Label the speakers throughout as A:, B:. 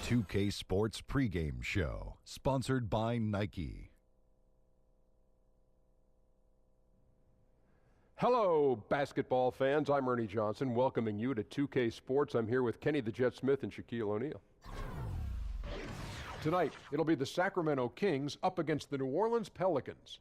A: 2K Sports pregame show, sponsored by Nike.
B: Hello, basketball fans. I'm Ernie Johnson, welcoming you to 2K Sports. I'm here with Kenny the Jet Smith and Shaquille O'Neal. Tonight, it'll be the Sacramento Kings up against the New Orleans Pelicans.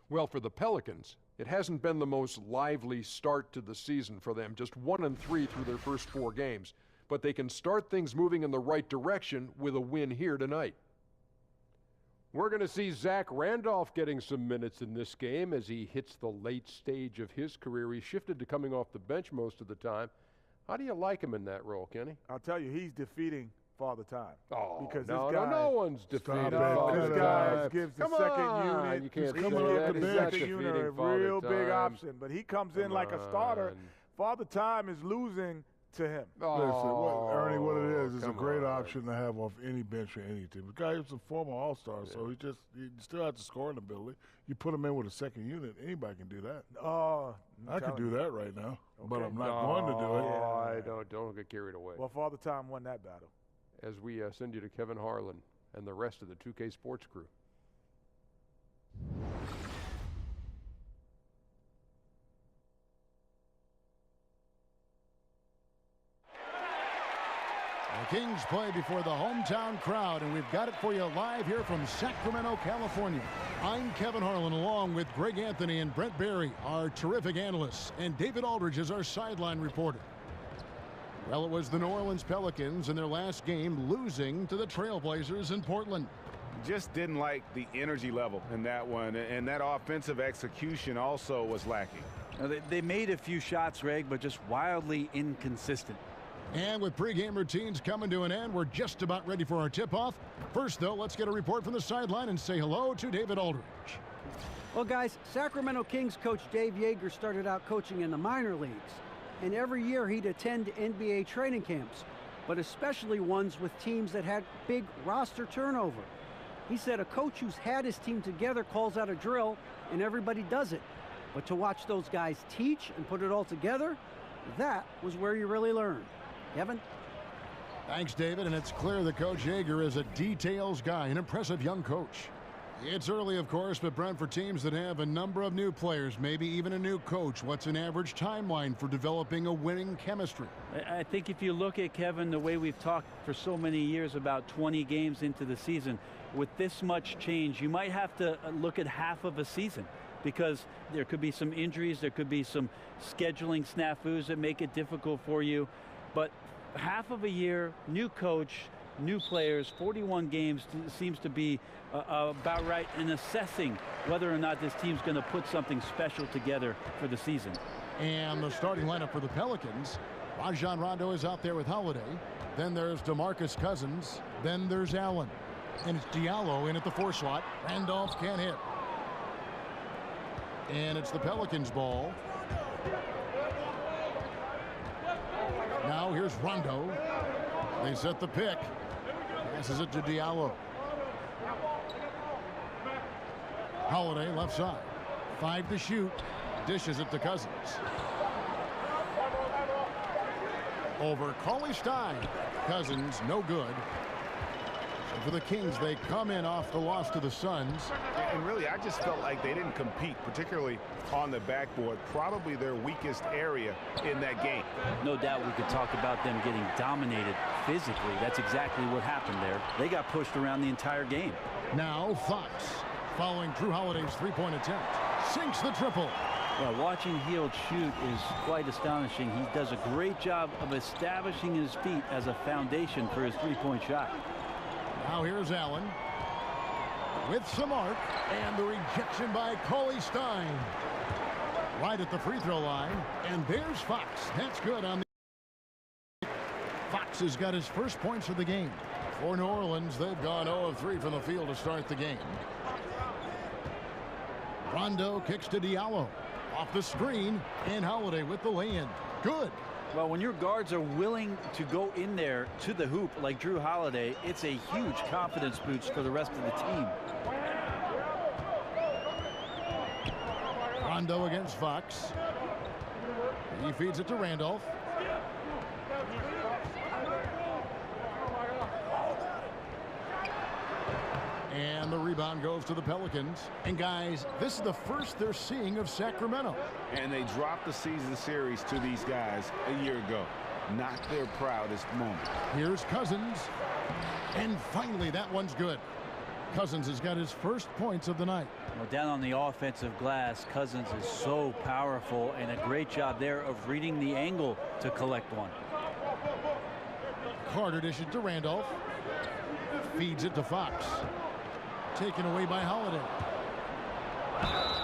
B: Well, for the Pelicans, it hasn't been the most lively start to the season for them, just 1-3 through their first 4 games. But they can start things moving in the right direction with a win here tonight. We're going to see Zach Randolph getting some minutes in this game as he hits the late stage of his career. He shifted to coming off the bench most of the time. How do you like him in that role, Kenny?
C: I'll tell you, he's defeating Father Time.
B: Oh,
C: because
B: no one's defeating Father
C: This guy gives the second unit.
B: You can't
C: he's
B: say
C: giving
B: that.
C: the
B: He's
C: second unit a real big option. But he comes in like a starter. Father Time is losing to him.
D: Ernie, what it is a great option to have off any bench or any team. The guy is a former All-Star, so he still has the scoring ability. You put him in with a second unit, anybody can do that. I could do that right now, but I'm not going to do it.
B: Don't get carried away.
C: Well, Father Time won that battle.
B: As we send you to Kevin Harlan and the rest of the 2K Sports crew.
E: The Kings play before the hometown crowd, and we've got it for you live here from Sacramento, California. I'm Kevin Harlan, along with Greg Anthony and Brent Barry, our terrific analysts, and David Aldridge is our sideline reporter. Well, it was the New Orleans Pelicans in their last game losing to the Trailblazers in Portland.
F: Just didn't like the energy level in that one, and that offensive execution also was lacking.
G: They made a few shots, Greg, but just wildly inconsistent.
E: And with pregame routines coming to an end, we're just about ready for our tip-off. First, though, let's get a report from the sideline and say hello to David Aldridge.
H: Well, guys, Sacramento Kings coach Dave Yeager started out coaching in the minor leagues. And every year he'd attend NBA training camps, but especially ones with teams that had big roster turnover. He said a coach who's had his team together calls out a drill, and everybody does it. But to watch those guys teach and put it all together, that was where you really learn. Kevin?
E: Thanks, David, and it's clear that Coach Yeager is a details guy, an impressive young coach. It's early, of course, but Brent, for teams that have a number of new players, maybe even a new coach, what's an average timeline for developing a winning chemistry?
G: I think if you look at, Kevin, the way we've talked for so many years about 20 games into the season, with this much change, you might have to look at half of a season, because there could be some injuries, there could be some scheduling snafus that make it difficult for you. But half of a year, new coach, new players, 41 games seems to be about right in assessing whether or not this team's going to put something special together for the season.
E: And the starting lineup for the Pelicans, Rajon Rondo is out there with Holiday. Then there's DeMarcus Cousins. Then there's Allen. And it's Diallo in at the 4 slot. Randolph can't hit. And it's the Pelicans' ball. Now here's Rondo. They set the pick. Passes it to Diallo. Holiday left side. 5 to shoot. Dishes it to Cousins. Over Cauley-Stein. Cousins no good. So for the Kings, they come in off the loss to the Suns.
F: And really, I just felt like they didn't compete, particularly on the backboard. Probably their weakest area in that game.
G: No doubt we could talk about them getting dominated physically. That's exactly what happened there. They got pushed around the entire game.
E: Now Fox, following Drew Holiday's 3-point attempt, sinks the triple.
G: Well, watching Hield shoot is quite astonishing. He does a great job of establishing his feet as a foundation for his 3-point shot.
E: Now here's Allen with some arc, and the rejection by Cauley-Stein. Right at the free throw line, and there's Fox. That's good on the... Fox has got his first points of the game. For New Orleans, they've gone 0 of 3 from the field to start the game. Rondo kicks to Diallo. Off the screen, and Holiday with the lay-in. Good.
G: Well, when your guards are willing to go in there to the hoop like Drew Holiday, it's a huge confidence boost for the rest of the team.
E: Rondo against Fox. He feeds it to Randolph. And the rebound goes to the Pelicans. And guys, this is the first they're seeing of Sacramento.
F: And they dropped the season series to these guys a year ago. Not their proudest moment.
E: Here's Cousins. And finally, that one's good. Cousins has got his first points of the night.
G: Well, down on the offensive glass, Cousins is so powerful, and a great job there of reading the angle to collect one.
E: Carter dishes to Randolph. Feeds it to Fox. Taken away by Holiday.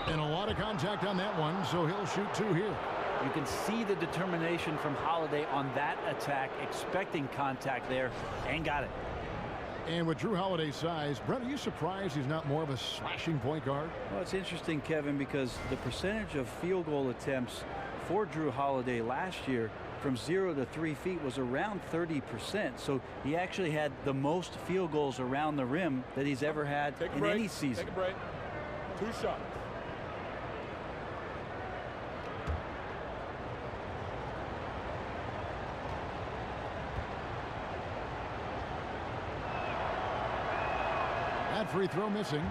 E: And a lot of contact on that one, so he'll shoot 2 here.
G: You can see the determination from Holiday on that attack, expecting contact there, and got it.
E: And with Jrue Holiday's size, Brent, are you surprised he's not more of a slashing point guard?
G: Well, it's interesting, Kevin, because the percentage of field goal attempts for Jrue Holiday last year from 0 to 3 feet was around 30%. So he actually had the most field goals around the rim that he's ever had in any season.
C: Take a break. 2 shots.
E: That free throw missing.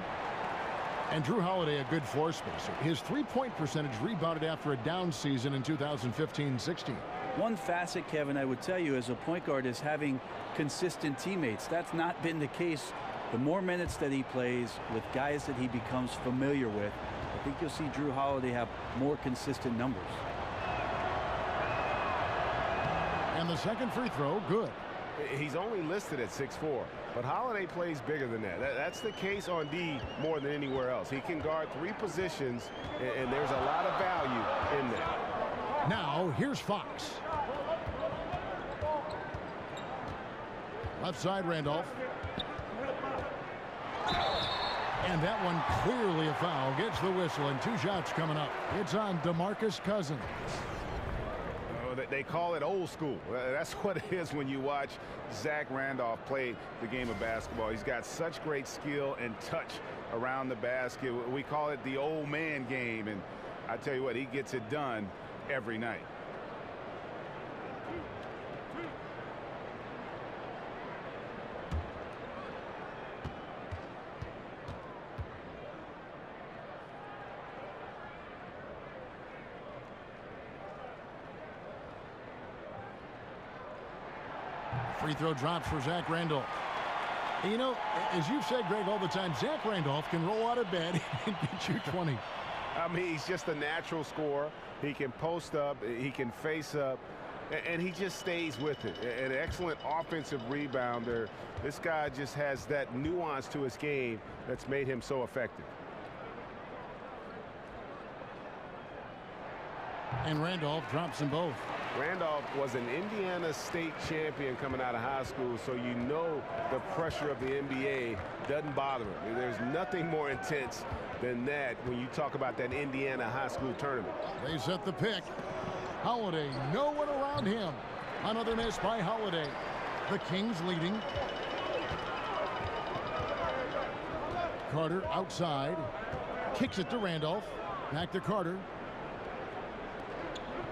E: And Jrue Holiday, a good floor spacer. His three-point percentage rebounded after a down season in 2015-16.
G: One facet, Kevin, I would tell you as a point guard is having consistent teammates. That's not been the case. The more minutes that he plays with guys that he becomes familiar with, I think you'll see Jrue Holiday have more consistent numbers.
E: And the second free throw, good.
F: He's only listed at 6'4", but Holiday plays bigger than that. That's the case on D more than anywhere else. He can guard 3 positions, and there's a lot of value in that.
E: Now, here's Fox. Left side, Randolph. And that one clearly a foul. Gets the whistle, and 2 shots coming up. It's on DeMarcus Cousins.
F: They call it old school. That's what it is when you watch Zach Randolph play the game of basketball. He's got such great skill and touch around the basket. We call it the old man game, and I tell you what, he gets it done every night.
E: Free throw drops for Zach Randolph. And you know, as you've said, Greg, all the time, Zach Randolph can roll out of bed and get you 20.
F: I mean, he's just a natural scorer. He can post up, he can face up, and he just stays with it. An excellent offensive rebounder. This guy just has that nuance to his game that's made him so effective.
E: And Randolph drops them both.
F: Randolph was an Indiana State champion coming out of high school, so you know the pressure of the NBA doesn't bother him. There's nothing more intense than that when you talk about that Indiana high school tournament.
E: They set the pick. Holiday, no one around him. Another miss by Holiday. The Kings leading. Carter outside. Kicks it to Randolph. Back to Carter.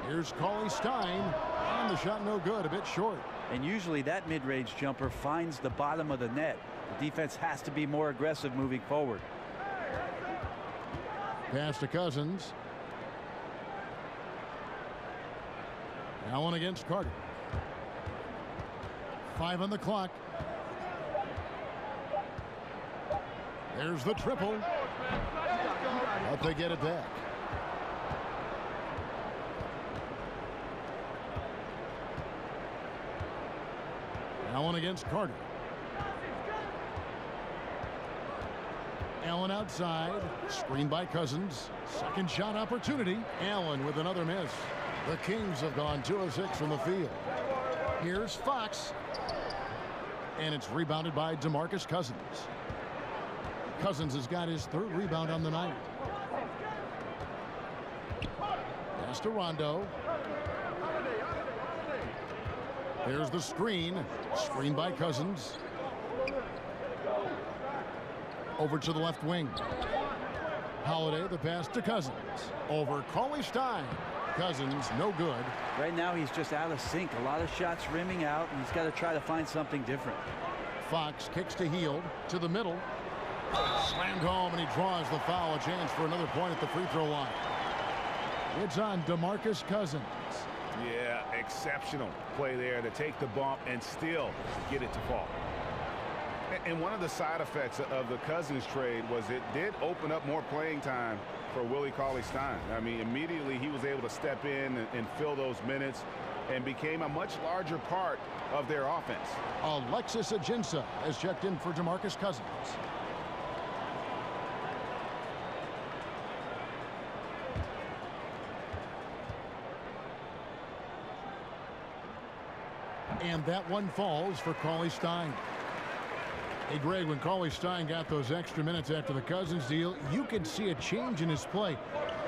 E: Here's Cauley Stein, and the shot no good, a bit short.
G: And usually that mid-range jumper finds the bottom of the net. The defense has to be more aggressive moving forward.
E: Pass to Cousins. Allen against Carter. 5 on the clock. There's the triple. But they get it back. Allen against Carter. Allen outside. Screen by Cousins. Second shot opportunity. Allen with another miss. The Kings have gone 2 of 6 from the field. Here's Fox. And it's rebounded by DeMarcus Cousins. Cousins has got his 3rd rebound on the night. Pass to Rondo. There's the screen. Screen by Cousins. Over to the left wing. Holiday, the pass to Cousins. Over Cauley Stein. Cousins, no good.
G: Right now he's just out of sync. A lot of shots rimming out, and he's got to try to find something different.
E: Fox kicks to Hield. To the middle. home, and he draws the foul. A chance for another point at the free throw line. It's on DeMarcus Cousins.
F: Yeah, exceptional play there to take the bump and still get it to fall. And one of the side effects of the Cousins trade was it did open up more playing time for Willie Cauley-Stein. I mean, immediately he was able to step in and fill those minutes and became a much larger part of their offense.
E: Alexis Ajinça has checked in for DeMarcus Cousins. And that one falls for Cauley-Stein. Hey, Greg, when Cauley-Stein got those extra minutes after the Cousins deal, you could see a change in his play.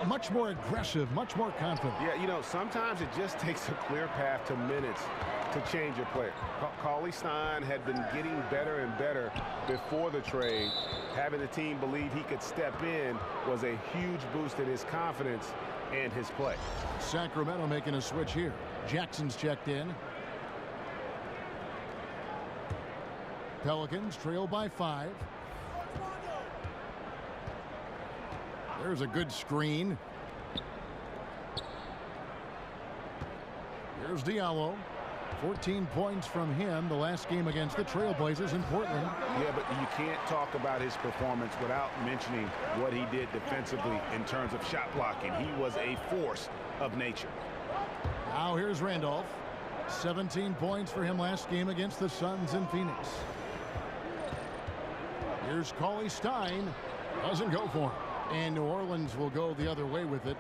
E: Much more aggressive, much more confident.
F: Yeah, you know, sometimes it just takes a clear path to minutes to change your player. Cauley-Stein had been getting better and better before the trade. Having the team believe he could step in was a huge boost in his confidence and his play.
E: Sacramento making a switch here. Jackson's checked in. Pelicans trail by 5. There's a good screen. Here's Diallo. 14 points from him the last game against the Trailblazers in Portland.
F: Yeah, but you can't talk about his performance without mentioning what he did defensively in terms of shot blocking. He was a force of nature.
E: Now here's Randolph. 17 points for him last game against the Suns in Phoenix. Here's Cauley-Stein. Doesn't go for him. And New Orleans will go the other way with it.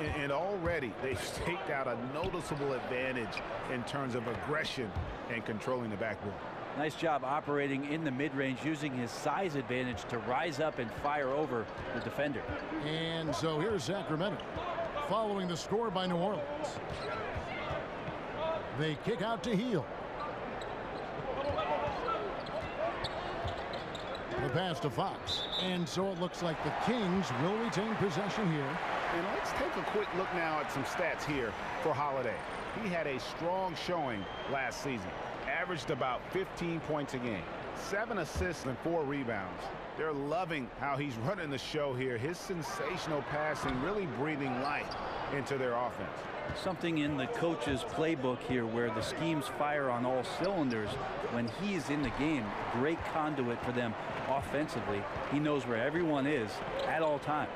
F: And already they've staked out a noticeable advantage in terms of aggression and controlling the backboard.
G: Nice job operating in the mid-range, using his size advantage to rise up and fire over the defender.
E: And so here's Sacramento following the score by New Orleans. They kick out to Hield. The pass to Fox. And so it looks like the Kings will retain possession here.
F: And let's take a quick look now at some stats here for Holiday. He had a strong showing last season. Averaged about 15 points a game. 7 assists and 4 rebounds. They're loving how he's running the show here. His sensational passing really breathing life into their offense.
G: Something in the coach's playbook here where the schemes fire on all cylinders. When he's in the game, great conduit for them offensively. He knows where everyone is at all times.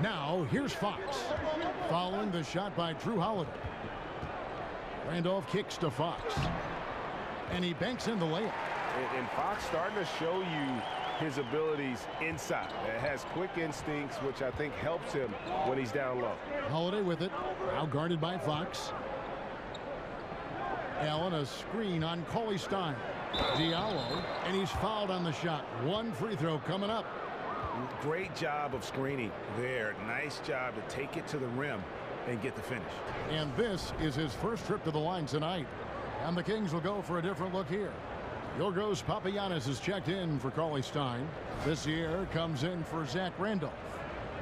E: Now here's Fox following the shot by Drew Holiday. Randolph kicks to Fox, and he banks in the layup.
F: And Fox starting to show you his abilities inside. It has quick instincts, which I think helps him when he's down low.
E: Holiday with it, now guarded by Fox. Allen, a screen on Cauley-Stein. Diallo, and he's fouled on the shot. One free throw coming up.
F: Great job of screening there. Nice job to take it to the rim and get the finish.
E: And this is his first trip to the line tonight. And the Kings will go for a different look here. Yorgos Papagiannis is checked in for Cauley-Stein. This year comes in for Zach Randolph.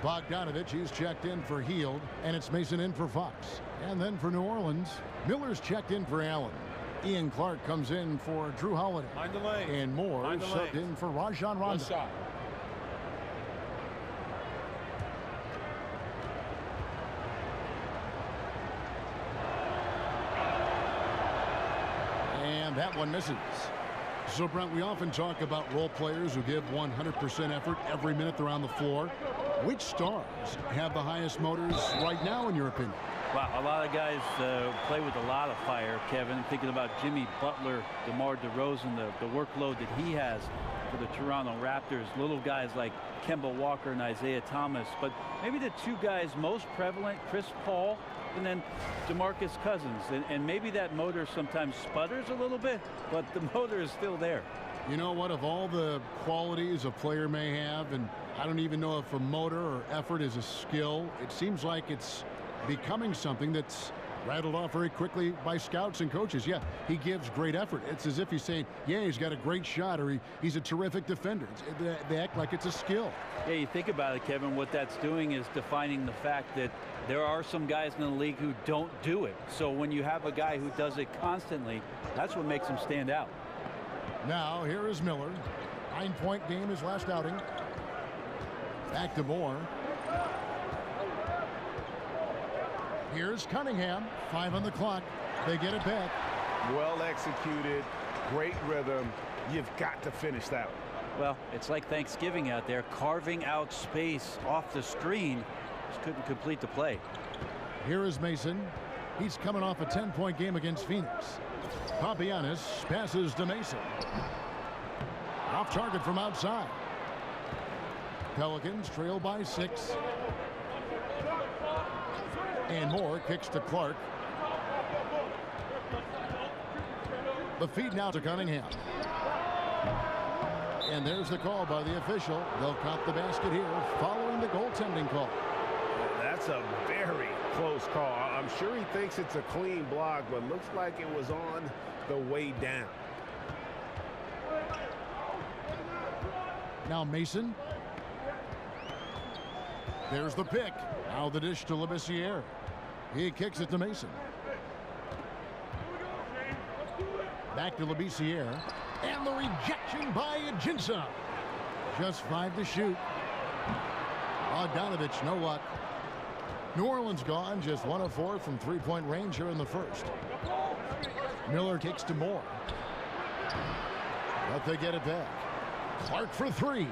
E: Bogdanovich, he's checked in for Hield, and it's Mason in for Fox. And then for New Orleans, Miller's checked in for Allen. Ian Clark comes in for Drew Holiday. And Moore subbed in for Rajon Rondo. And that one misses. So, Brent, we often talk about role players who give 100% effort every minute they're on the floor. Which stars have the highest motors right now, in your opinion?
G: Wow, a lot of guys play with a lot of fire, Kevin. Thinking about Jimmy Butler, DeMar DeRozan, the workload that he has for the Toronto Raptors. Little guys like Kemba Walker and Isaiah Thomas. But maybe the two guys most prevalent, Chris Paul and then DeMarcus Cousins. And maybe that motor sometimes sputters a little bit, but the motor is still there.
E: You know what? Of all the qualities a player may have, and I don't even know if a motor or effort is a skill, it seems like it's becoming something that's rattled off very quickly by scouts and coaches. Yeah, he gives great effort. It's as if he's saying, yeah, he's got a great shot, or he's a terrific defender. They act like it's a skill.
G: Yeah, you think about it, Kevin, what that's doing is defining the fact that there are some guys in the league who don't do it. So when you have a guy who does it constantly, that's what makes him stand out.
E: Now, here is Miller. 9-point game his last outing. Back to Moore. Here's Cunningham. 5 on the clock. They get it back.
F: Well executed. Great rhythm. You've got to finish that one.
G: Well, it's like Thanksgiving out there, carving out space off the screen. Just couldn't complete the play.
E: Here is Mason. He's coming off a 10-point game against Phoenix. Papagiannis passes to Mason. Off target from outside. Pelicans trail by 6. And Moore kicks to Clark. The feed now to Cunningham. And there's the call by the official. They'll count the basket here following the goaltending call.
F: That's a very close call. I'm sure he thinks it's a clean block, but looks like it was on the way down.
E: Now Mason. There's the pick. Now the dish to Labissiere. He kicks it to Mason. Back to Labissiere. And the rejection by Ajinça. Just 5 to shoot. Bogdanovich, no luck. New Orleans gone, just 1 of 4 from 3-point range here in the first. Miller kicks to Moore. But they get it back. Clark for 3.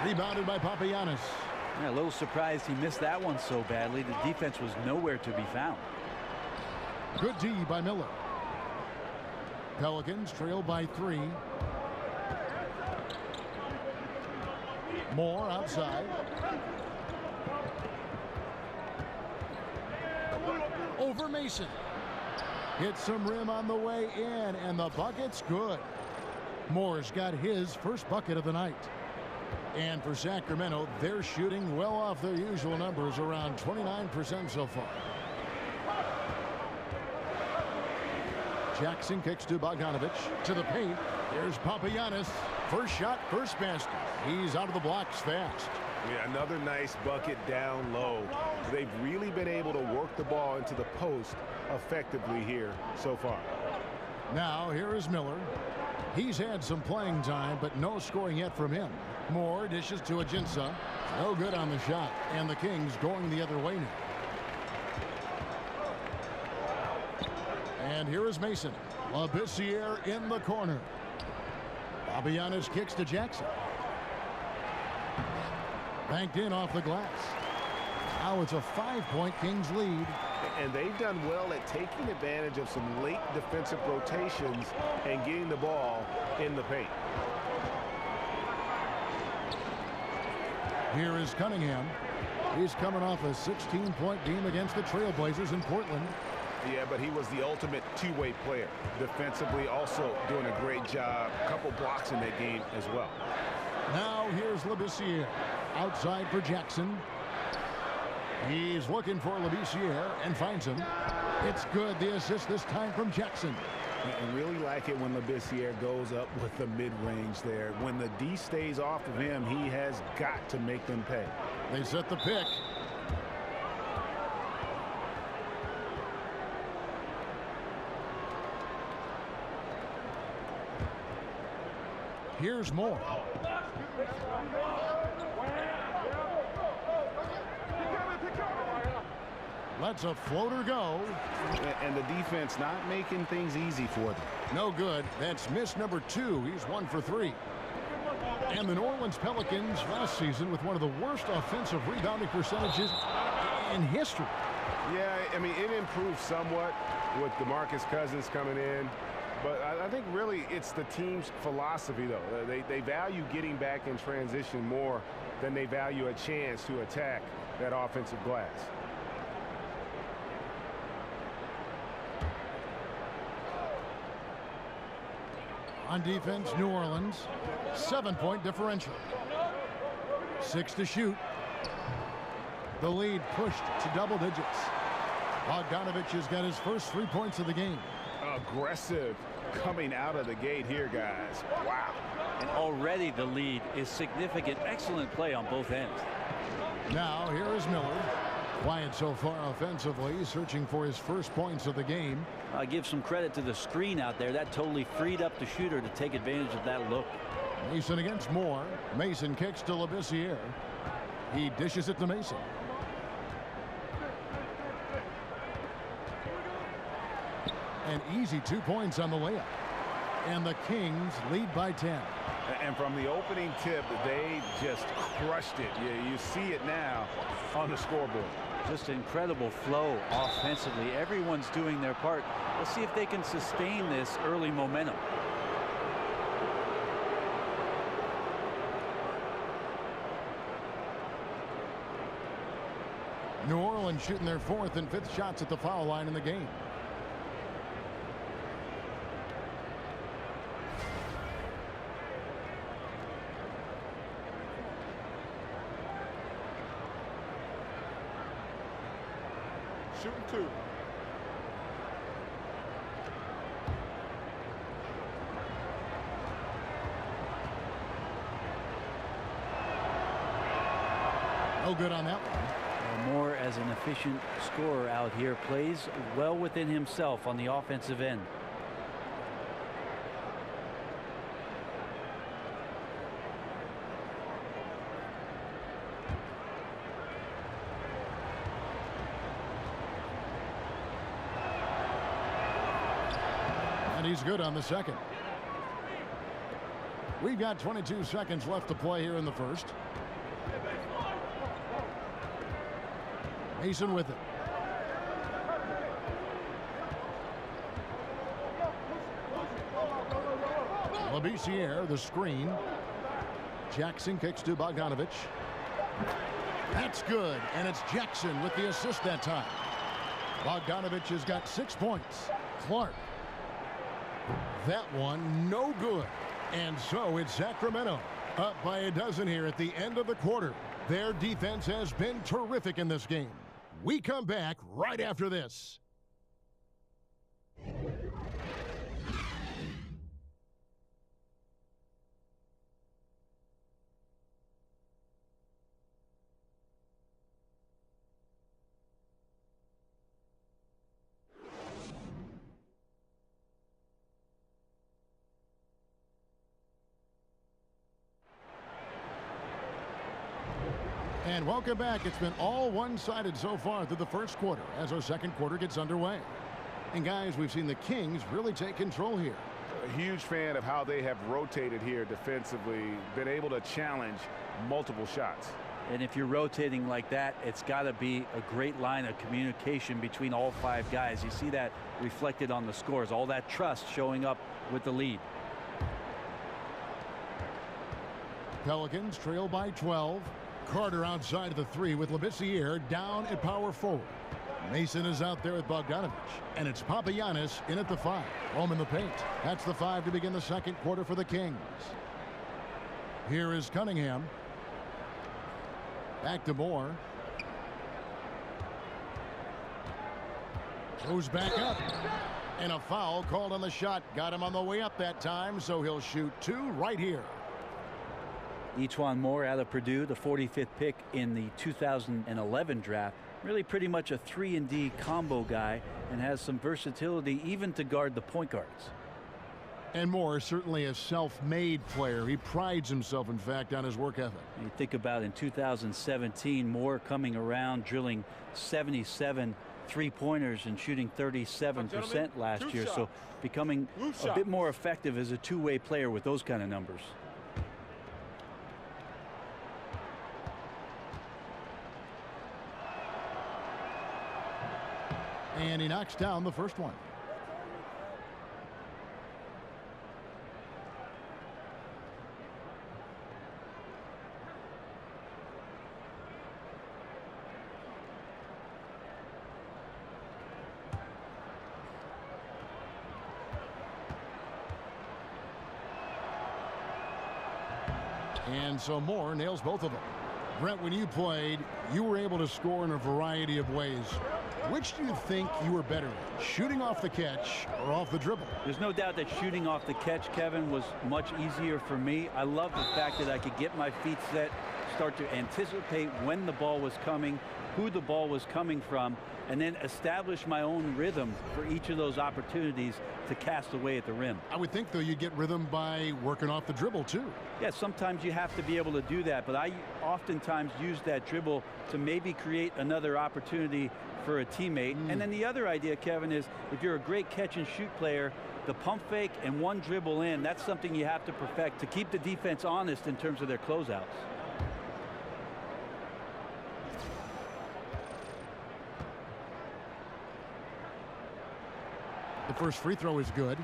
E: Rebounded by Papagiannis.
G: Yeah, a little surprised he missed that one so badly. The defense was nowhere to be found.
E: Good D by Miller. Pelicans trail by 3. Moore outside. Over Mason. Hits some rim on the way in, and the bucket's good. Moore's got his first bucket of the night. And for Sacramento, they're shooting well off their usual numbers, around 29% so far. Jackson kicks to Bogdanovich. To the paint. There's Papagiannis. First shot, first basket. He's out of the blocks fast.
F: Yeah, another nice bucket down low. They've really been able to work the ball into the post effectively here so far.
E: Now, here is Miller. He's had some playing time, but no scoring yet from him. Moore dishes to Ajinça. No good on the shot. And the Kings going the other way now. And here is Mason. Labissiere in the corner. Papagiannis kicks to Jackson. Banked in off the glass. Now it's a 5-point Kings lead.
F: And they've done well at taking advantage of some late defensive rotations and getting the ball in the paint.
E: Here is Cunningham. He's coming off a 16-point game against the Trailblazers in Portland.
F: Yeah, but he was the ultimate two-way player. Defensively, also doing a great job. A couple blocks in that game as well.
E: Now here's Labissiere. Outside for Jackson. He's looking for Labissiere and finds him. It's good. The assist this time from Jackson.
F: I really like it when Labissiere goes up with the mid-range there. When the D stays off of him, he has got to make them pay.
E: They set the pick. Here's Moore. Lets a floater go.
F: And the defense not making things easy for them.
E: No good. That's miss number 2. He's 1 for 3. And the New Orleans Pelicans last season with one of the worst offensive rebounding percentages in history.
F: Yeah, I mean, it improved somewhat with DeMarcus Cousins coming in. But I think really it's the team's philosophy, though. They value getting back in transition more than they value a chance to attack that offensive glass.
E: On defense, New Orleans, 7-point differential. 6 to shoot. The lead pushed to double digits. Bogdanovich has got his first 3 points of the game.
F: Aggressive coming out of the gate here, guys. Wow.
G: And already the lead is significant. Excellent play on both ends.
E: Now here is Miller. Quiet so far offensively, searching for his first points of the game.
G: I give some credit to the screen out there. That totally freed up the shooter to take advantage of that look.
E: Mason against Moore. Mason kicks to Labissiere. He dishes it to Mason. An easy 2 points on the layup. And the Kings lead by 10.
F: And from the opening tip, they just crushed it. You see it now on the scoreboard.
G: Just incredible flow offensively. Everyone's doing their part. Let's see if they can sustain this early momentum.
E: New Orleans shooting their 4th and 5th shots at the foul line in the game.
C: Shooting 2.
E: No good on that one.
G: Moore, as an efficient scorer out here, plays well within himself on the offensive end.
E: And he's good on the second. We've got 22 seconds left to play here in the first. Mason with it. Labissiere, the screen. Jackson kicks to Bogdanovich. That's good, and it's Jackson with the assist that time. Bogdanovich has got 6 points. Clark. That one no good. And so it's Sacramento up by a dozen here at the end of the quarter. Their defense has been terrific in this game. We come back right after this. And welcome back. It's been all one-sided so far through the first quarter as our second quarter gets underway. And guys, we've seen the Kings really take control here.
F: A huge fan of how they have rotated here defensively, been able to challenge multiple shots.
G: And if you're rotating like that, it's got to be a great line of communication between all 5 guys. You see that reflected on the scores, all that trust showing up with the lead.
E: Pelicans trail by 12. Carter outside of the 3 with Labissiere down at power forward. Mason is out there with Bogdanovich. And it's Papagiannis in at the 5. Home in the paint. That's the 5 to begin the second quarter for the Kings. Here is Cunningham. Back to Moore. Goes back up. And a foul called on the shot. Got him on the way up that time, so he'll shoot 2 right here.
G: Etuan Moore out of Purdue, the 45th pick in the 2011 draft. Really pretty much a 3-and-D combo guy and has some versatility even to guard the point guards.
E: And Moore is certainly a self-made player. He prides himself, in fact, on his work ethic.
G: You think about in 2017, Moore coming around, drilling 77 three-pointers and shooting 37% last year. So becoming a bit more effective as a two-way player with those kind of numbers.
E: And he knocks down the first one. And so Moore nails both of them. Brent, when you played, you were able to score in a variety of ways. Which do you think you were better at, shooting off the catch or off the dribble?
G: There's no doubt that shooting off the catch, Kevin, was much easier for me. I love the fact that I could get my feet set, start to anticipate when the ball was coming, who the ball was coming from, and then establish my own rhythm for each of those opportunities to cast away at the rim.
E: I would think, though, you get rhythm by working off the dribble, too.
G: Yeah, sometimes you have to be able to do that, but I oftentimes use that dribble to maybe create another opportunity for a teammate. And then the other idea, Kevin, is if you're a great catch-and-shoot player, the pump fake and one dribble in, that's something you have to perfect to keep the defense honest in terms of their closeouts.
E: The first free throw is good.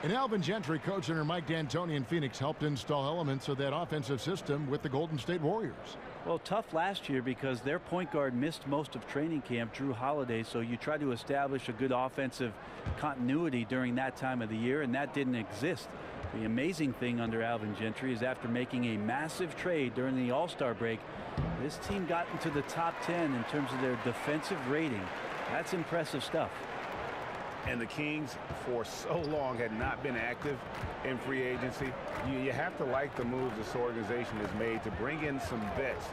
E: And Alvin Gentry, coach under Mike D'Antoni in Phoenix, helped install elements of that offensive system with the Golden State Warriors.
G: Well, tough last year because their point guard missed most of training camp, Drew Holiday, so you try to establish a good offensive continuity during that time of the year, and that didn't exist. The amazing thing under Alvin Gentry is after making a massive trade during the All-Star break, this team got into the top 10 in terms of their defensive rating. That's impressive stuff.
F: And the Kings, for so long, had not been active in free agency. You have to like the moves this organization has made to bring in some vets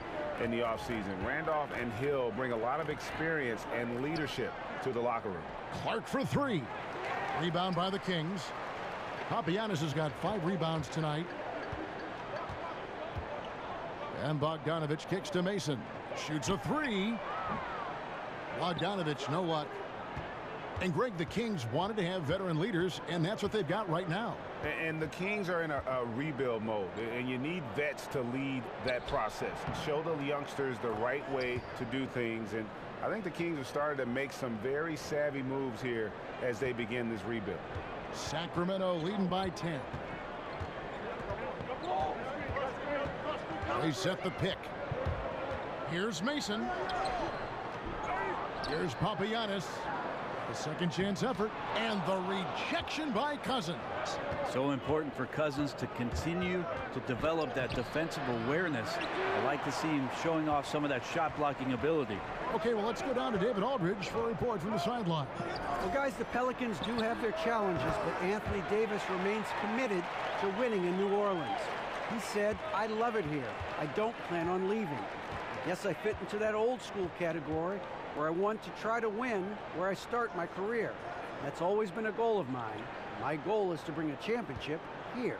F: in the offseason. Randolph and Hill bring a lot of experience and leadership to the locker room.
E: Clark for three. Rebound by the Kings. Papagiannis has got 5 rebounds tonight. And Bogdanovich kicks to Mason. Shoots a 3. Bogdanovich, no luck. And Greg, the Kings wanted to have veteran leaders, and that's what they've got right now.
F: And the Kings are in a rebuild mode, and you need vets to lead that process. Show the youngsters the right way to do things, and I think the Kings have started to make some very savvy moves here as they begin this rebuild.
E: Sacramento leading by 10. They set the pick. Here's Mason. Here's Papagiannis. The second chance effort, and the rejection by Cousins.
G: So important for Cousins to continue to develop that defensive awareness. I like to see him showing off some of that shot blocking ability.
E: Okay, well, let's go down to David Aldridge for a report from the sideline.
H: Well, guys, the Pelicans do have their challenges, but Anthony Davis remains committed to winning in New Orleans. He said, "I love it here. I don't plan on leaving. I guess I fit into that old school category where I want to try to win where I start my career. That's always been a goal of mine. My goal is to bring a championship here."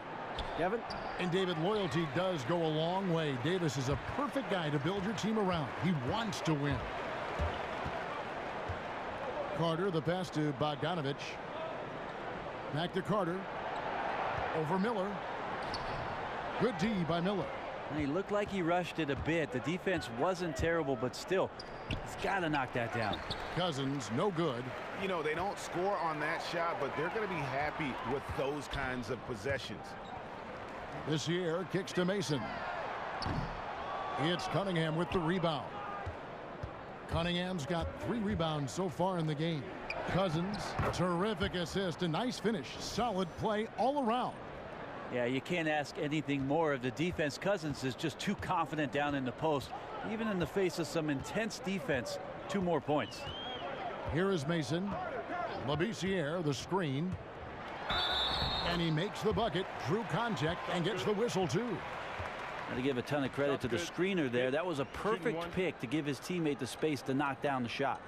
H: Kevin?
E: And David, loyalty does go a long way. Davis is a perfect guy to build your team around. He wants to win. Carter, the pass to Bogdanovich. Back to Carter. Over Miller. Good D by Miller.
G: And he looked like he rushed it a bit. The defense wasn't terrible, but still, he's got to knock that down.
E: Cousins, no good.
F: You know, they don't score on that shot, but they're going to be happy with those kinds of possessions.
E: This year, kicks to Mason. It's Cunningham with the rebound. Cunningham's got 3 rebounds so far in the game. Cousins, terrific assist, a nice finish. Solid play all around.
G: Yeah, you can't ask anything more of the defense. Cousins is just too confident down in the post. Even in the face of some intense defense, 2 more points.
E: Here is Mason. Labissiere, the screen. And he makes the bucket, drew contact, and gets the whistle, too.
G: Got to give a ton of credit to the screener there. That was a perfect pick to give his teammate the space to knock down the shot.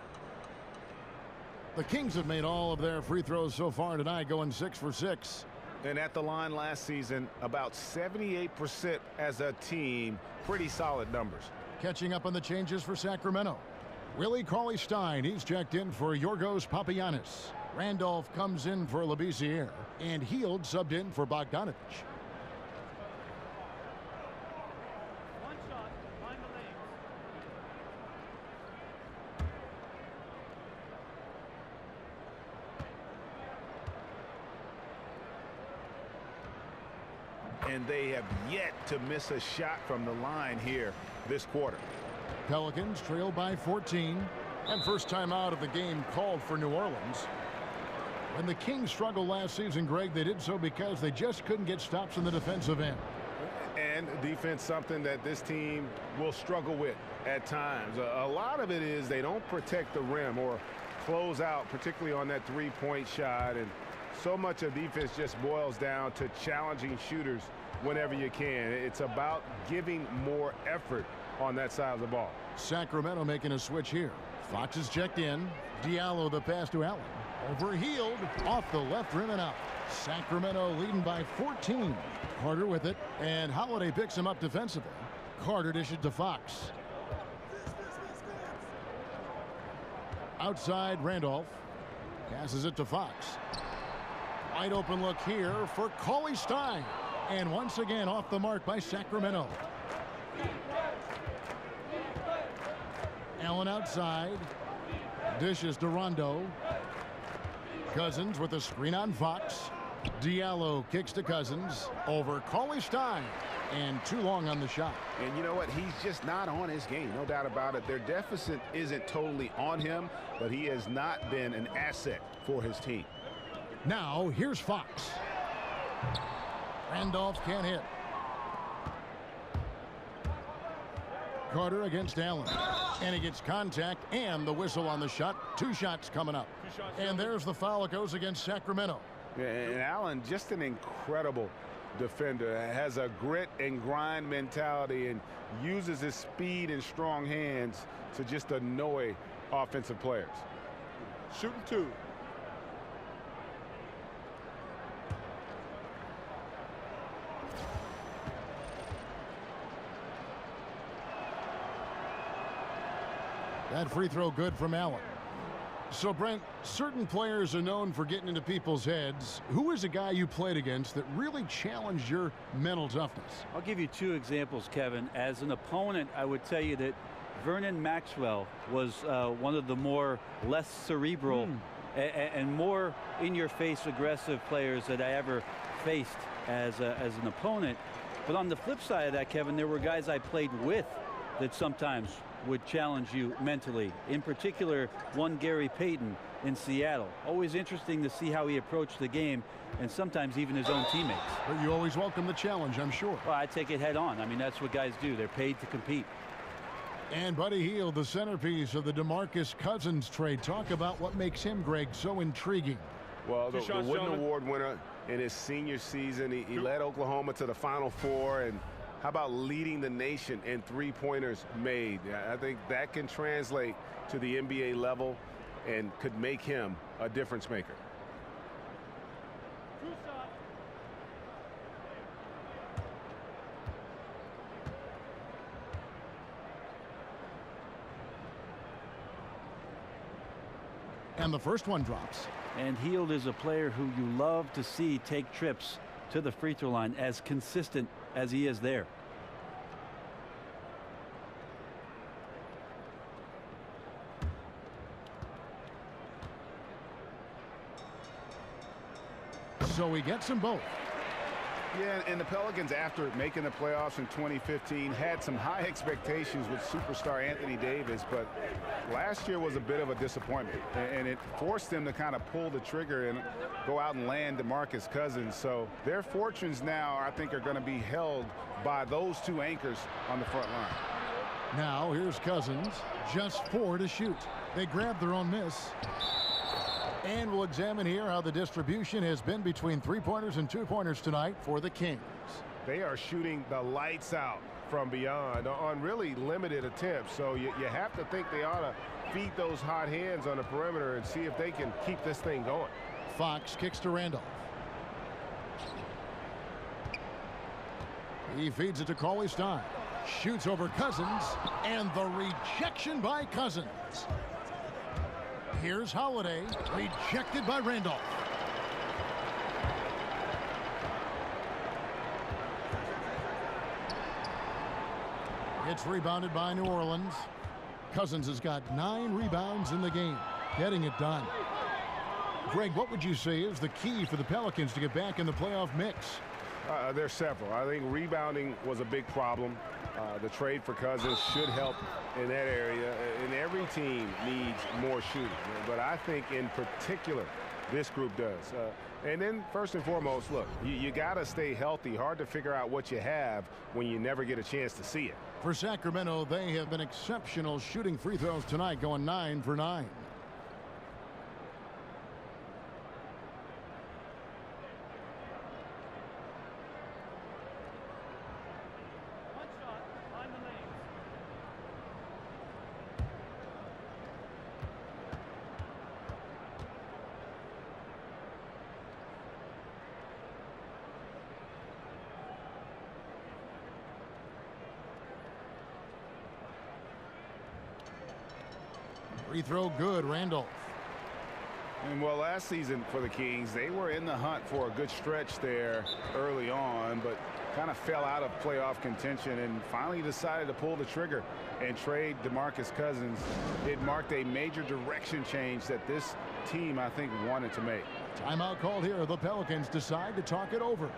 E: The Kings have made all of their free throws so far tonight, going 6 for 6.
F: And at the line last season, about 78% as a team. Pretty solid numbers.
E: Catching up on the changes for Sacramento. Willie Cauley-Stein, he's checked in for Yorgos Papagiannis. Randolph comes in for Labissiere. And Hield subbed in for Bogdanovich.
F: And they have yet to miss a shot from the line here this quarter.
E: Pelicans trail by 14. And first time out of the game called for New Orleans. When the Kings struggled last season, Greg, they did so because they just couldn't get stops in the defensive end.
F: And defense, something that this team will struggle with at times. A lot of it is they don't protect the rim or close out, particularly on that 3-point shot. And so much of defense just boils down to challenging shooters whenever you can. It's about giving more effort on that side of the ball.
E: Sacramento making a switch here. Fox is checked in. Diallo the pass to Allen. Overhealed, off the left rim and out. Sacramento leading by 14. Carter with it, and Holiday picks him up defensively. Carter dishes to Fox. Outside, Randolph. Passes it to Fox. Wide open look here for Cauley Stein. And once again off the mark by Sacramento. Allen outside. Dishes to Rondo. Cousins with a screen on Fox. Diallo kicks to Cousins. Over Cauley Stein. And too long on the shot.
F: And you know what? He's just not on his game. No doubt about it. Their deficit isn't totally on him, but he has not been an asset for his team.
E: Now, here's Fox. Randolph can't hit. Carter against Allen. And he gets contact and the whistle on the shot. 2 shots coming up. And there's the foul. It goes against Sacramento.
F: Yeah, and Allen, just an incredible defender, has a grit and grind mentality and uses his speed and strong hands to just annoy offensive players.
C: Shooting 2.
E: That free throw good from Allen. So, Brent, certain players are known for getting into people's heads. Who is a guy you played against that really challenged your mental toughness?
G: I'll give you 2 examples, Kevin. As an opponent, I would tell you that Vernon Maxwell was one of the less cerebral and more in-your-face aggressive players that I ever faced as an opponent. But on the flip side of that, Kevin, there were guys I played with that sometimes would challenge you mentally. In particular, one Gary Payton in Seattle. Always interesting to see how he approached the game, and sometimes even his own teammates.
E: But you always welcome the challenge, I'm sure.
G: Well, I take it head on. I mean, that's what guys do. They're paid to compete.
E: And Buddy Hield, the centerpiece of the DeMarcus Cousins trade. Talk about what makes him, Greg, so intriguing.
F: Well, the Wooden Award winner in his senior season, he led Oklahoma to the Final Four, and how about leading the nation in 3-pointers made? I think that can translate to the NBA level and could make him a difference maker.
E: And the first one drops.
G: And Hield is a player who you love to see take trips to the free throw line, as consistent as he is there.
E: So he gets them both.
F: Yeah, and the Pelicans, after making the playoffs in 2015, had some high expectations with superstar Anthony Davis, but last year was a bit of a disappointment, and it forced them to kind of pull the trigger and go out and land DeMarcus Cousins. So their fortunes now, I think, are going to be held by those 2 anchors on the front line.
E: Now here's Cousins, just 4 to shoot. They grab their own miss. And we'll examine here how the distribution has been between 3-pointers and 2-pointers tonight for the Kings.
F: They are shooting the lights out from beyond on really limited attempts. So you have to think they ought to feed those hot hands on the perimeter and see if they can keep this thing going.
E: Fox kicks to Randolph. He feeds it to Cauley Stein. Shoots over Cousins, and the rejection by Cousins. Here's Holiday, rejected by Randolph. It's rebounded by New Orleans. Cousins has got 9 rebounds in the game, getting it done. Greg, what would you say is the key for the Pelicans to get back in the playoff mix?
F: There's several. I think rebounding was a big problem. The trade for Cousins should help in that area, and every team needs more shooting. But I think in particular, this group does. And then first and foremost, look, you got to stay healthy. Hard to figure out what you have when you never get a chance to see it.
E: For Sacramento, they have been exceptional shooting free throws tonight, going 9 for 9. Free throw good, Randolph.
F: And well, last season for the Kings, they were in the hunt for a good stretch there early on, but kind of fell out of playoff contention and finally decided to pull the trigger and trade DeMarcus Cousins. It marked a major direction change that this team, I think, wanted to make.
E: Timeout called here. The Pelicans decide to talk it over.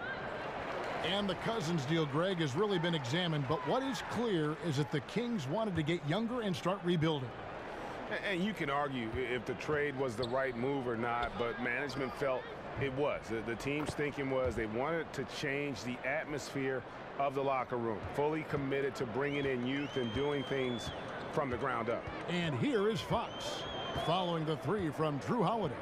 E: And the Cousins deal, Greg, has really been examined, but what is clear is that the Kings wanted to get younger and start rebuilding.
F: And you can argue if the trade was the right move or not, but management felt it was. The team's thinking was they wanted to change the atmosphere of the locker room, fully committed to bringing in youth and doing things from the ground up.
E: And here is Fox, following the three from Drew Holiday.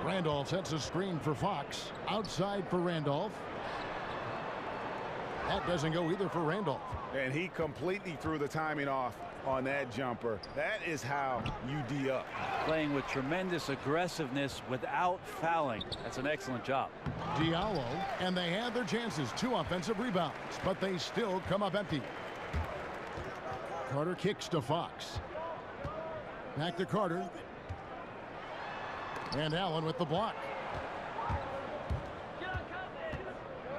E: Randolph sets a screen for Fox, outside for Randolph. That doesn't go either for Randolph.
F: And he completely threw the timing off on that jumper. That is how you D up.
G: Playing with tremendous aggressiveness without fouling. That's an excellent job.
E: Diallo, and they had their chances. 2 offensive rebounds, but they still come up empty. Carter kicks to Fox. Back to Carter. And Allen with the block.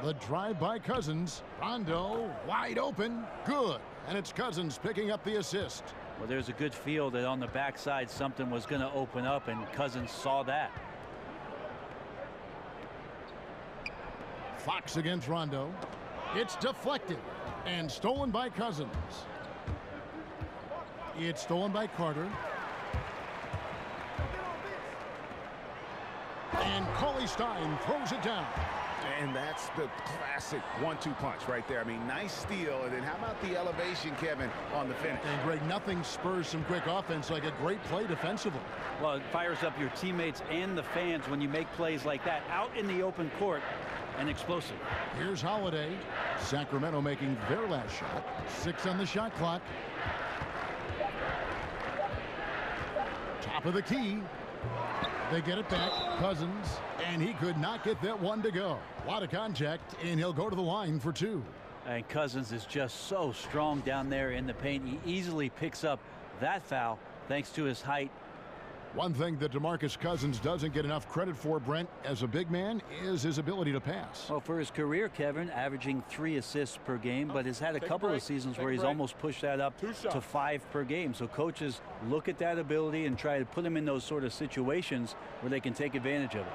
E: The drive by Cousins. Rondo wide open. Good. And it's Cousins picking up the assist.
G: Well, there's a good feel that on the backside something was going to open up, and Cousins saw that.
E: Fox against Rondo. It's deflected and stolen by Cousins. It's stolen by Carter. And Cauley Stein throws it down.
F: And that's the classic 1-2 punch right there. I mean, nice steal. And then how about the elevation, Kevin, on the finish?
E: And Greg, nothing spurs some quick offense like a great play defensively.
G: Well, it fires up your teammates and the fans when you make plays like that out in the open court and explosive.
E: Here's Holiday. Sacramento making their last shot. 6 on the shot clock. Top of the key. They get it back. Cousins, and he could not get that one to go. A lot of contact, and he'll go to the line for 2.
G: And Cousins is just so strong down there in the paint. He easily picks up that foul thanks to his height.
E: One thing that DeMarcus Cousins doesn't get enough credit for, Brent, as a big man, is his ability to pass.
G: Well, for his career, Kevin, averaging 3 assists per game, but has had a couple of seasons where he's almost pushed that up to 5 per game. So coaches look at that ability and try to put him in those sort of situations where they can take advantage of it.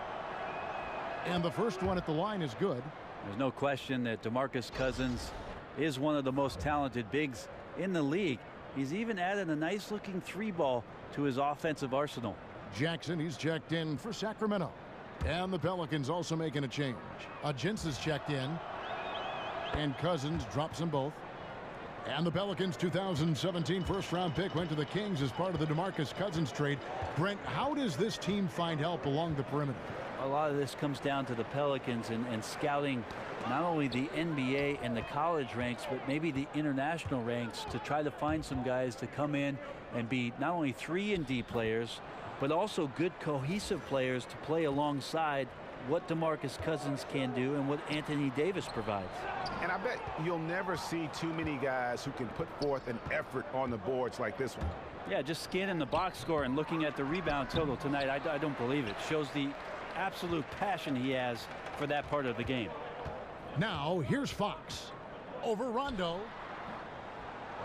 E: And the first one at the line is good.
G: There's no question that DeMarcus Cousins is one of the most talented bigs in the league. He's even added a nice-looking 3-ball to his offensive arsenal.
E: Jackson, he's checked in for Sacramento. And the Pelicans also making a change. Agins is checked in. And Cousins drops them both. And the Pelicans' 2017 first-round pick went to the Kings as part of the DeMarcus Cousins trade. Brent, how does this team find help along the perimeter?
G: A lot of this comes down to the Pelicans and scouting not only the NBA and the college ranks, but maybe the international ranks to try to find some guys to come in and be not only 3-and-D players, but also good cohesive players to play alongside what DeMarcus Cousins can do and what Anthony Davis provides.
F: And I bet you'll never see too many guys who can put forth an effort on the boards like this one.
G: Yeah, just scanning the box score and looking at the rebound total tonight, I don't believe it. Shows the absolute passion he has for that part of the game.
E: Now, here's Fox. Over Rondo.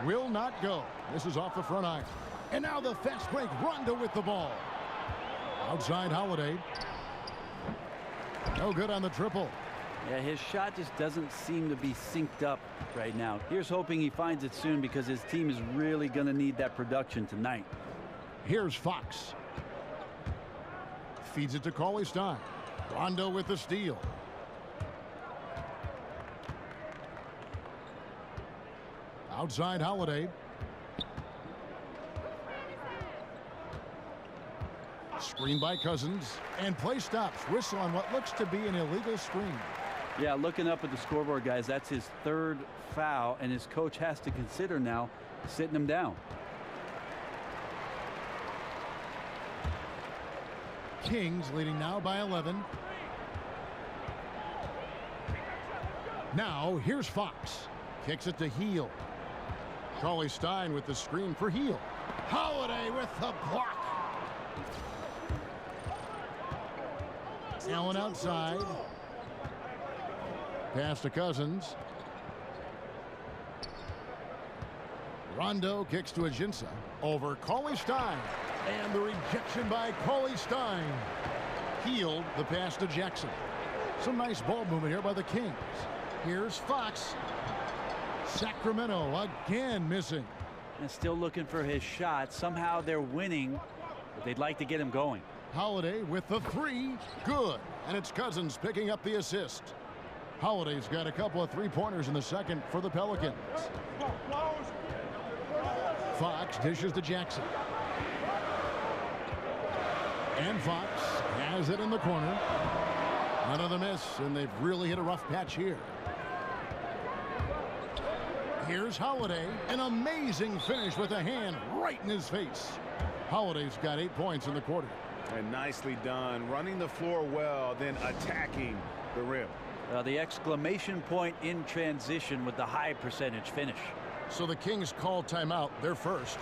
E: Will not go. This is off the front iron. And now the fast break. Rondo with the ball. Outside Holiday. No good on the triple.
G: Yeah, his shot just doesn't seem to be synced up right now. Here's hoping he finds it soon because his team is really going to need that production tonight.
E: Here's Fox. Feeds it to Cauley Stein. Rondo with the steal. Outside Holiday. Screen by Cousins. And play stops. Whistle on what looks to be an illegal screen.
G: Yeah, looking up at the scoreboard, guys, that's his 3rd foul, and his coach has to consider now sitting him down.
E: Kings leading now by 11. Now here's Fox. Kicks it to Heel. Cauley Stein with the screen for Heel. Holiday with the block. Allen outside. Pass to Cousins. Rondo kicks to Ajinça. Over Cauley Stein. And the rejection by Cauley Stein. Healed the pass to Jackson. Some nice ball movement here by the Kings. Here's Fox. Sacramento again missing.
G: And still looking for his shot. Somehow they're winning, but they'd like to get him going.
E: Holiday with the three. Good. And it's Cousins picking up the assist. Holiday's got a couple of three-pointers in the second for the Pelicans. Fox dishes to Jackson. And Fox has it in the corner. Another miss, and they've really hit a rough patch here. Here's Holiday. An amazing finish with a hand right in his face. Holiday's got 8 points in the quarter.
F: And nicely done. Running the floor well, then attacking the rim.
G: The exclamation point in transition with the high percentage finish.
E: So the Kings call timeout. They're first.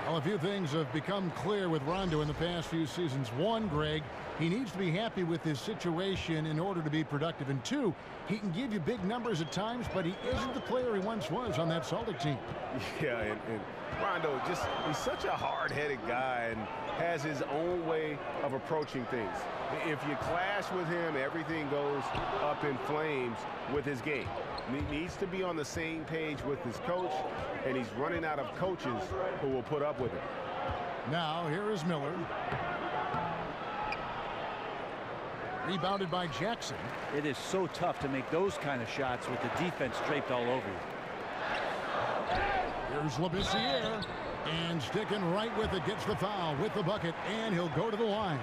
E: Well, a few things have become clear with Rondo in the past few seasons. One, Greg, he needs to be happy with his situation in order to be productive. And two, he can give you big numbers at times, but he isn't the player he once was on that Celtic team.
F: Yeah, and Rondo, he's such a hard-headed guy and has his own way of approaching things. If you clash with him, everything goes up in flames with his game. He needs to be on the same page with his coach, and he's running out of coaches who will put up with him.
E: Now, here is Miller. Rebounded by Jackson.
G: It is so tough to make those kind of shots with the defense draped all over you.
E: Here's Labissiere. And sticking right with it, gets the foul with the bucket, and he'll go to the line.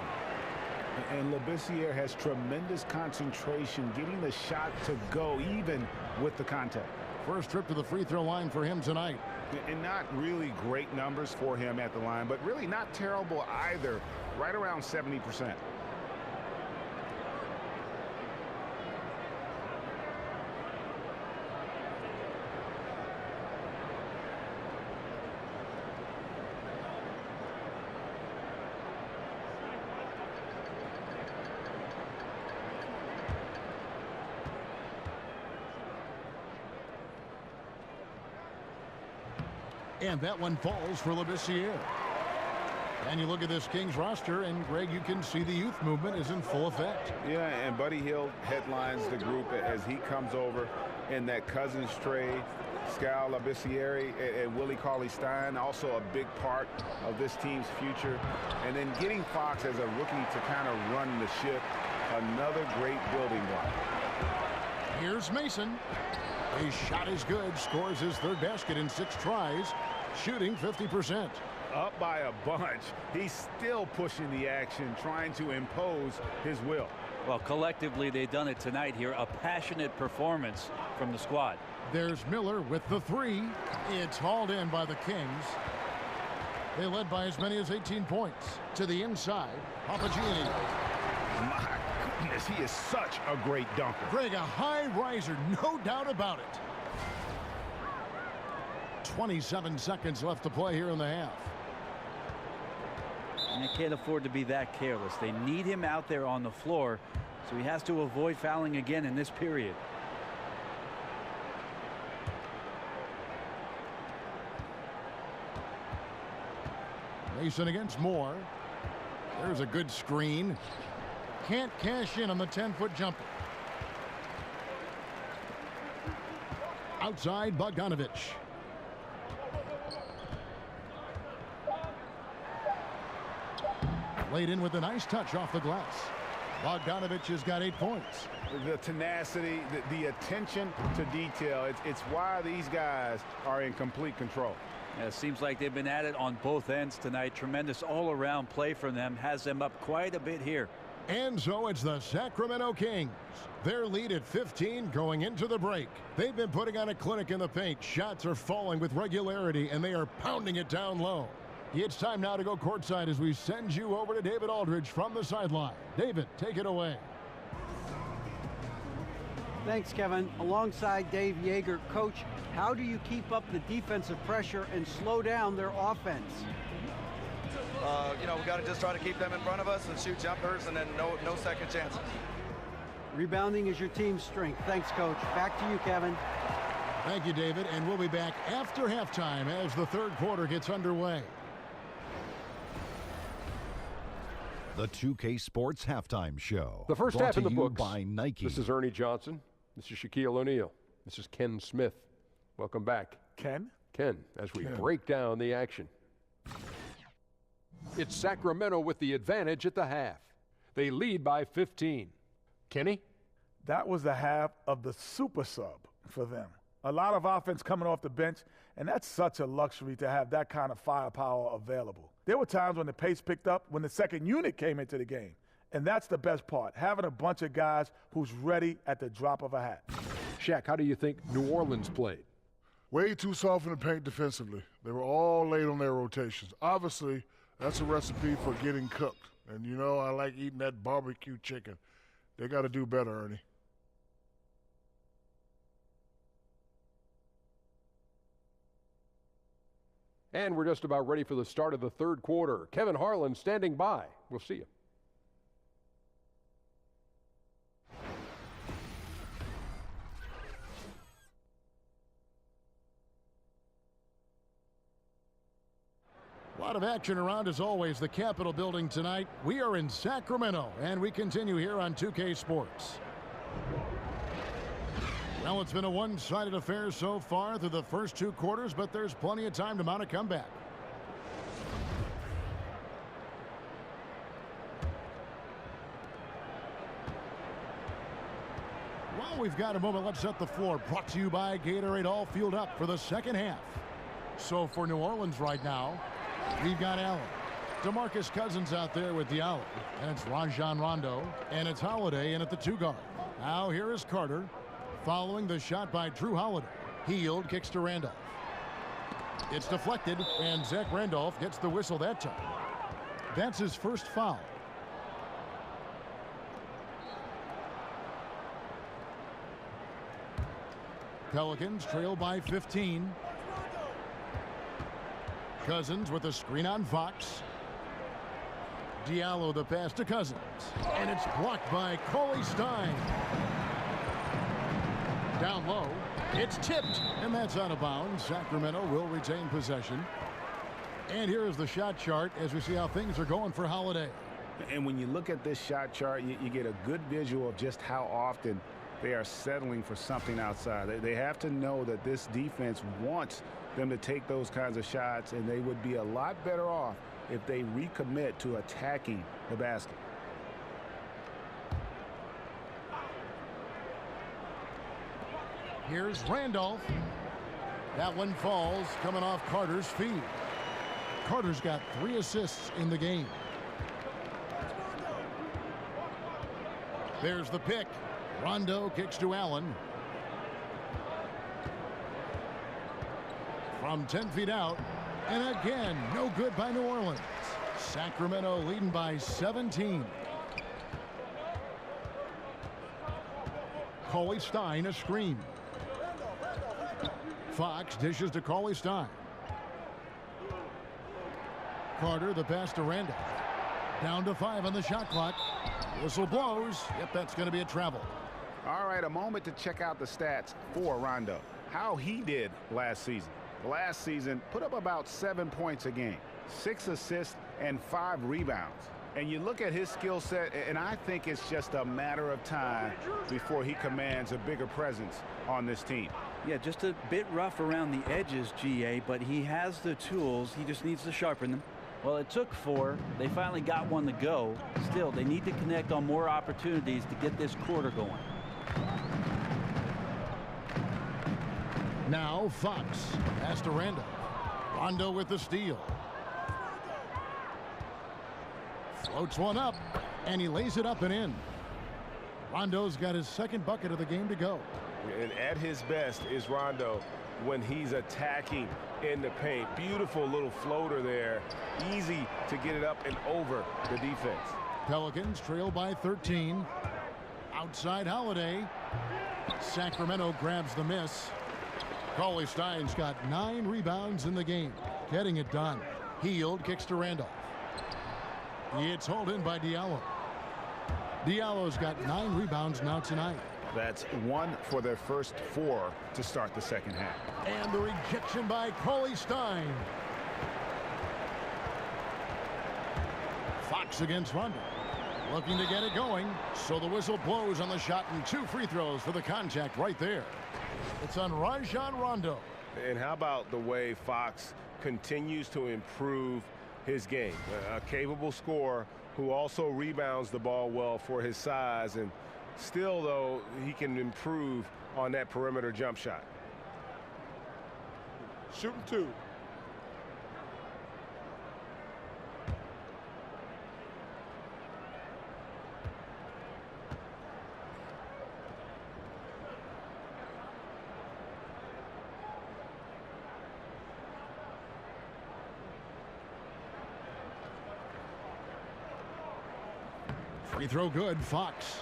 F: And Labissiere has tremendous concentration, getting the shot to go even with the contact.
E: First trip to the free throw line for him tonight.
F: And not really great numbers for him at the line, but really not terrible either, right around 70%.
E: And that one falls for Labissiere. And you look at this Kings roster, and Greg, you can see the youth movement is in full effect.
F: Yeah, and Buddy Hield headlines the group as he comes over in that Cousins trade. Skal Labissiere and Willie Cauley-Stein, also a big part of this team's future. And then getting Fox as a rookie to kind of run the ship, another great building block.
E: Here's Mason. His shot is good, scores his third basket in 6 tries, shooting 50%.
F: Up by a bunch. He's still pushing the action, trying to impose his will.
G: Well, collectively, they've done it tonight here. A passionate performance from the squad.
E: There's Miller with the three. It's hauled in by the Kings. They led by as many as 18 points. To the inside, Papagianni.
F: My goodness, he is such a great dunker.
E: Greg, a high riser, no doubt about it. 27 seconds left to play here in the half.
G: And they can't afford to be that careless. They need him out there on the floor, so he has to avoid fouling again in this period.
E: Mason against Moore. There's a good screen. Can't cash in on the 10-foot jumper. Outside, Bogdanovich. Laid in with a nice touch off the glass. Bogdanovich has got 8 points.
F: The tenacity, the attention to detail, it's why these guys are in complete control.
G: Yeah, it seems like they've been at it on both ends tonight. Tremendous all-around play from them. Has them up quite a bit here.
E: And so it's the Sacramento Kings. Their lead at 15 going into the break. They've been putting on a clinic in the paint. Shots are falling with regularity, and they are pounding it down low. It's time now to go courtside as we send you over to David Aldridge from the sideline. David, take it away.
H: Thanks, Kevin. Alongside Dave Yeager, Coach, how do you keep up the defensive pressure and slow down their offense?
I: We got to just try to keep them in front of us and shoot jumpers, and then no second chances.
H: Rebounding is your team's strength. Thanks, Coach. Back to you, Kevin.
E: Thank you, David. And we'll be back after halftime as the third quarter gets underway.
A: The 2K Sports Halftime Show.
B: The first
A: brought
B: half in
A: to
B: the
A: you
B: books.
A: by Nike.
B: This is Ernie Johnson. This is Shaquille O'Neal. This is Ken Smith. Welcome back.
C: Ken,
B: as we break down the action. It's Sacramento with the advantage at the half. They lead by 15. Kenny?
C: that was the half of the super sub for them. A lot of offense coming off the bench, and that's such a luxury to have that kind of firepower available. There were times when the pace picked up when the second unit came into the game, and that's the best part, having a bunch of guys who's ready at the drop of a hat.
B: Shaq, how do you think New Orleans played?
D: Way too soft in the paint defensively. They were all late on their rotations. Obviously, that's a recipe for getting cooked. And you know, I like eating that barbecue chicken. They got to do better, Ernie.
B: And we're just about ready for the start of the third quarter. Kevin Harlan standing by. We'll see you.
E: A lot of action around, as always, the Capitol building tonight. We are in Sacramento, and we continue here on 2K Sports. Well, it's been a one-sided affair so far through the first two quarters, but there's plenty of time to mount a comeback. Well, we've got a moment. Let's set the floor. Brought to you by Gatorade. All fueled up for the second half. So for New Orleans right now, we've got Allen. DeMarcus Cousins out there with Diallo. And it's Rajon Rondo. And it's Holiday in at the two guard. Now here is Carter. Following the shot by Drew Holiday. Hield kicks to Randolph. It's deflected, and Zach Randolph gets the whistle that time. That's his first foul. Pelicans trail by 15. Cousins with a screen on Fox. Diallo the pass to Cousins. And it's blocked by Cauley Stein. Down low, it's tipped, and that's out of bounds. Sacramento will retain possession. And here is the shot chart as we see how things are going for Holiday.
F: And when you look at this shot chart, you get a good visual of just how often they are settling for something outside. They have to know that this defense wants them to take those kinds of shots, and they would be a lot better off if they recommit to attacking the basket.
E: Here's Randolph. That one falls, coming off Carter's feet. Carter's got 3 assists in the game. There's the pick. Rondo kicks to Allen. From 10 feet out. And again, no good by New Orleans. Sacramento leading by 17. Cauley Stein a screen. Fox dishes to Cauley Stein. Carter the pass to Randolph. Down to 5 on the shot clock. Whistle blows. Yep, that's going to be a travel.
F: All right, a moment to check out the stats for Rondo. How he did last season. Last season, put up about 7 points a game, 6 assists, and 5 rebounds. And you look at his skill set, and I think it's just a matter of time before he commands a bigger presence on this team.
G: Yeah, just a bit rough around the edges, GA, but he has the tools. He just needs to sharpen them. Well, it took 4. They finally got one to go. Still, they need to connect on more opportunities to get this quarter going.
E: Now Fox pass to Randolph. Rondo with the steal. Floats one up, and he lays it up and in. Rondo's got his second bucket of the game to go.
J: And at his best is Rondo when he's attacking in the paint. Beautiful little floater there. Easy to get it up and over the defense.
E: Pelicans trail by 13. Outside Holiday. Sacramento grabs the miss. Cauley Stein's got 9 rebounds in the game, getting it done. Hield kicks to Randolph. It's hauled in by Diallo. Diallo's got 9 rebounds now tonight.
F: That's 1 for their first 4 to start the second half.
E: And the rejection by Cauley Stein. Fox against Rondo. Looking to get it going. So the whistle blows on the shot and 2 free throws for the contact right there. It's on Rajon Rondo.
J: And how about the way Fox continues to improve his game? A capable scorer who also rebounds the ball well for his size, and still, though, he can improve on that perimeter jump shot.
D: Shooting 2.
E: Free throw good, Fox.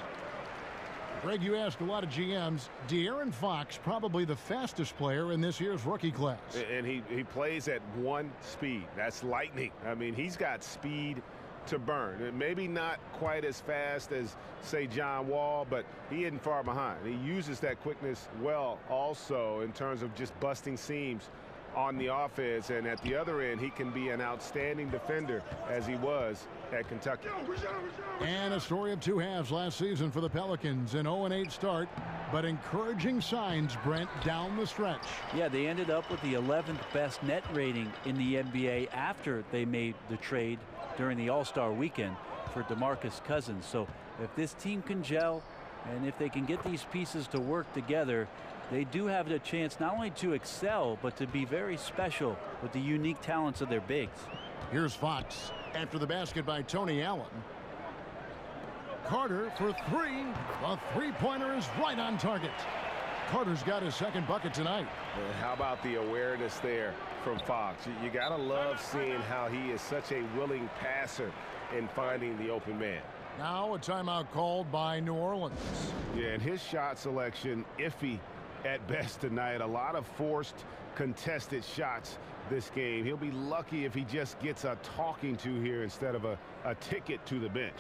E: Greg, you asked a lot of GMs. De'Aaron Fox, probably the fastest player in this year's rookie class.
J: And he plays at 1 speed. That's lightning. I mean, he's got speed to burn. Maybe not quite as fast as, say, John Wall, but he isn't far behind. He uses that quickness well also in terms of just busting seams on the offense, and at the other end he can be an outstanding defender as he was at Kentucky.
E: And a story of 2 halves last season for the Pelicans. An 0-8 start, but encouraging signs, Brent, down the stretch.
G: Yeah, they ended up with the 11th best net rating in the NBA after they made the trade during the All-Star weekend for DeMarcus Cousins. So if this team can gel and if they can get these pieces to work together, they do have the chance not only to excel, but to be very special with the unique talents of their bigs.
E: Here's Fox after the basket by Tony Allen. Carter for 3. The three-pointer is right on target. Carter's got his 2nd bucket tonight.
J: And how about the awareness there from Fox? You got to love seeing how he is such a willing passer in finding the open man.
E: Now a timeout called by New Orleans.
J: Yeah, and his shot selection iffy at best tonight. A lot of forced contested shots this game. He'll be lucky if he just gets a talking to here instead of a ticket to the bench.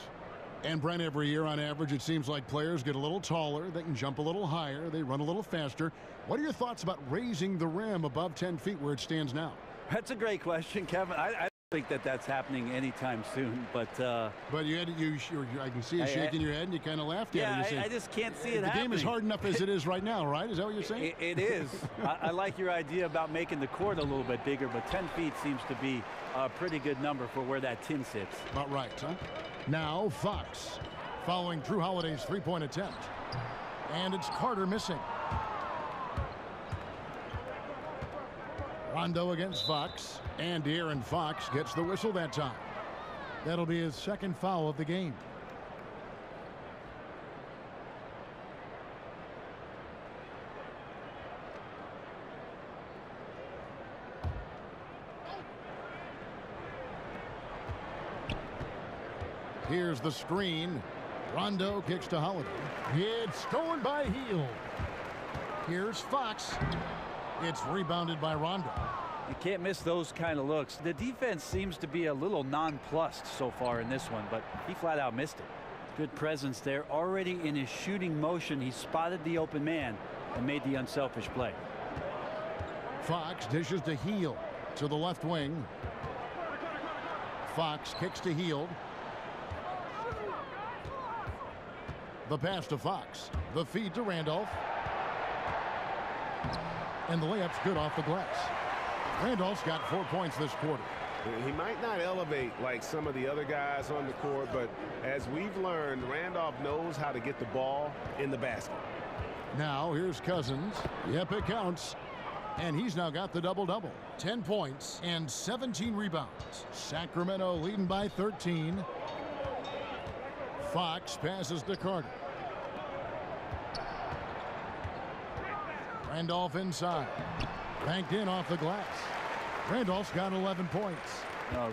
E: And Brent, every year on average it seems like players get a little taller, they can jump a little higher, they run a little faster. What are your thoughts about raising the rim above 10 feet where it stands now?
G: That's a great question, Kevin. I don't think that's happening anytime soon, but
E: you had I can see you shaking your head and you kind of laughed at it.
G: I just can't see it happening.
E: The game is hard enough as it is right now, right? Is that what you're saying?
G: It is. I like your idea about making the court a little bit bigger, but 10 feet seems to be a pretty good number for where that tin sits.
E: About right, huh? Now Fox following Drew Holiday's 3-point attempt, and it's Carter missing. Rondo against Fox, and De'Aaron Fox gets the whistle that time. That'll be his 2nd foul of the game. Here's the screen. Rondo kicks to Holiday. It's stolen by Hield. Here's Fox. It's rebounded by Rondo.
G: You can't miss those kind of looks. The defense seems to be a little nonplussed so far in this one, but he flat out missed it. Good presence there. Already in his shooting motion, he spotted the open man and made the unselfish play.
E: Fox dishes to Hield to the left wing. Fox kicks to Hield. The pass to Fox. The feed to Randolph. And the layup's good off the glass. Randolph's got 4 points this quarter.
J: He might not elevate like some of the other guys on the court, but as we've learned, Randolph knows how to get the ball in the basket.
E: Now here's Cousins. Yep, it counts. And he's now got the double-double. 10 points and 17 rebounds. Sacramento leading by 13. Fox passes to Carter. Randolph inside. Banked in off the glass. Randolph's got 11 points.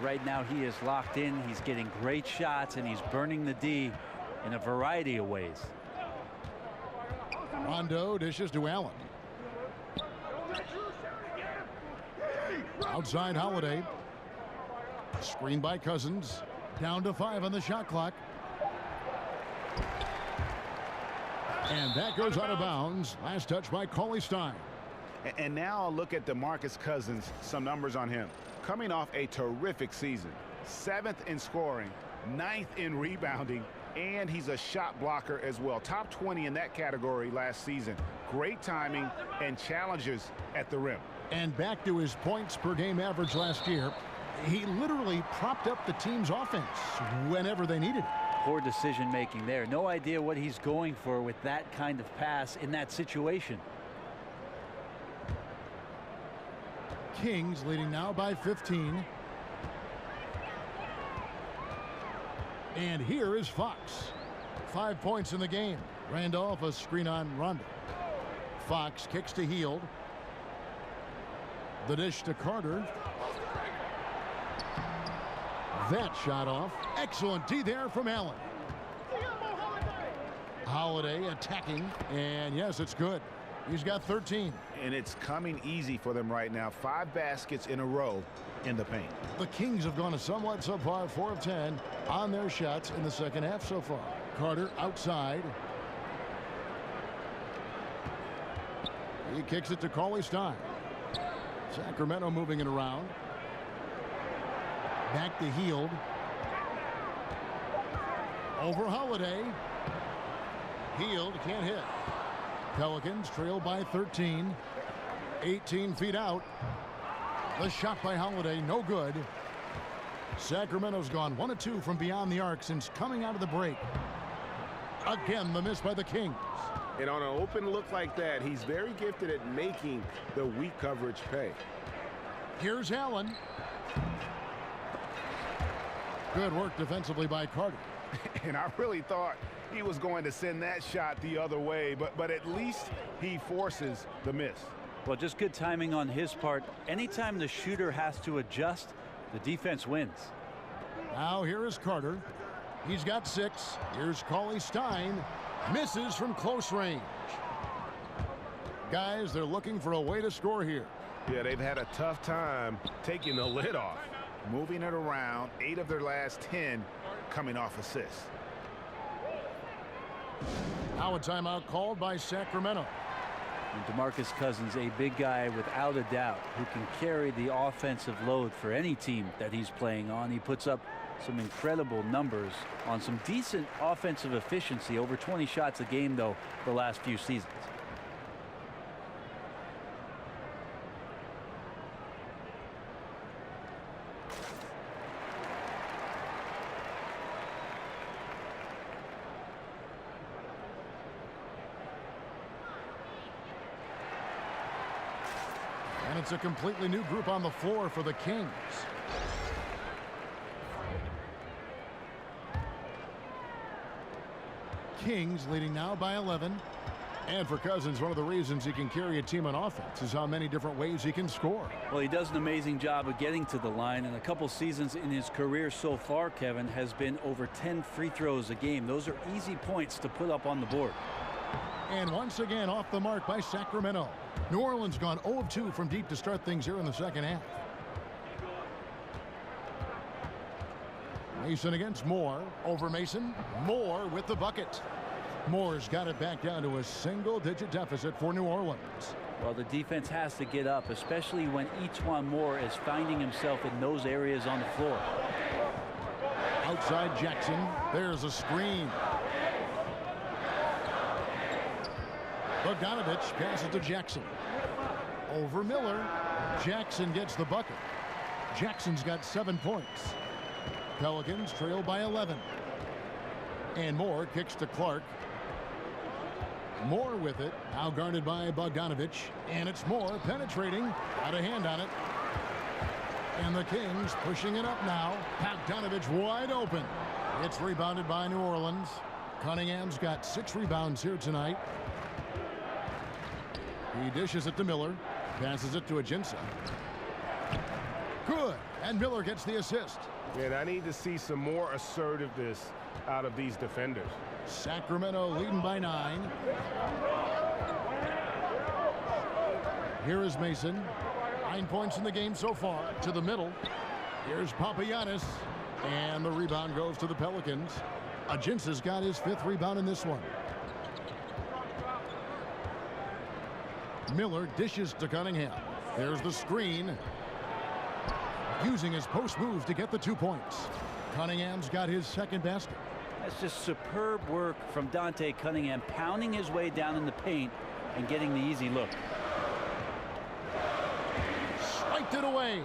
G: Right now he is locked in. He's getting great shots and he's burning the D in a variety of ways.
E: Rondo dishes to Allen. Outside Holiday. Screen by Cousins. Down to 5 on the shot clock. And that goes out of bounds. Last touch by Cauley-Stein.
F: And now I'll look at DeMarcus Cousins, some numbers on him. Coming off a terrific season. 7th in scoring, 9th in rebounding, and he's a shot blocker as well. Top 20 in that category last season. Great timing and challenges at the rim.
E: And back to his points per game average last year. He literally propped up the team's offense whenever they needed it.
G: Poor decision making there. No idea what he's going for with that kind of pass in that situation.
E: Kings leading now by 15. And here is Fox. 5 points in the game. Randolph a screen on Rondo. Fox kicks to Hield. The dish to Carter. That shot off. Excellent D there from Allen. Holiday attacking. And yes, it's good. He's got 13.
F: And it's coming easy for them right now. 5 baskets in a row in the paint.
E: The Kings have gone a somewhat subpar 4 of 10 on their shots in the second half so far. Carter outside. He kicks it to Cauley-Stein. Sacramento moving it around. Back to Hield. Over Holiday. Hield can't hit. Pelicans trail by 13. 18 feet out. The shot by Holiday, no good. Sacramento's gone 1 of 2 from beyond the arc since coming out of the break. Again, the miss by the Kings.
J: And on an open look like that, he's very gifted at making the weak coverage pay.
E: Here's Allen. Good work defensively by Carter.
F: And I really thought he was going to send that shot the other way, but at least he forces the miss.
G: Well, just good timing on his part. Anytime the shooter has to adjust, the defense wins.
E: Now here is Carter. He's got 6. Here's Cauley-Stein. Misses from close range. Guys, they're looking for a way to score here.
J: Yeah, they've had a tough time taking the lid off.
F: Moving it around, 8 of their last 10 coming off assists.
E: Now a timeout called by Sacramento.
G: And DeMarcus Cousins, a big guy without a doubt, who can carry the offensive load for any team that he's playing on. He puts up some incredible numbers on some decent offensive efficiency. Over 20 shots a game, though, the last few seasons.
E: And it's a completely new group on the floor for the Kings. Kings leading now by 11. And for Cousins, one of the reasons he can carry a team on offense is how many different ways he can score.
G: Well, he does an amazing job of getting to the line, and a couple seasons in his career so far, Kevin, has been over 10 free throws a game. Those are easy points to put up on the board.
E: And once again off the mark by Sacramento. New Orleans gone 0 of 2 from deep to start things here in the second half. Mason against Moore. Over Mason. Moore with the bucket. Moore's got it back down to a single-digit deficit for New Orleans.
G: Well, the defense has to get up, especially when Etuan Moore is finding himself in those areas on the floor.
E: Outside Jackson. There's a screen. Bogdanovich passes to Jackson. Over Miller. Jackson gets the bucket. Jackson's got 7 points. Pelicans trail by 11. And Moore kicks to Clark. Moore with it. Now guarded by Bogdanovich. And it's Moore penetrating. Got a hand on it. And the Kings pushing it up now. Bogdanovich wide open. It's rebounded by New Orleans. Cunningham's got 6 rebounds here tonight. He dishes it to Miller. Passes it to Ajinça. Good. And Miller gets the assist.
J: And I need to see some more assertiveness out of these defenders.
E: Sacramento leading by 9. Here is Mason. 9 points in the game so far. To the middle. Here's Papagiannis. And the rebound goes to the Pelicans. Ajinsa's got his 5th rebound in this one. Miller dishes to Cunningham. There's the screen. Using his post move to get the 2 points. Cunningham's got his 2nd basket.
G: That's just superb work from Dante Cunningham, pounding his way down in the paint and getting the easy look.
E: Striked it away.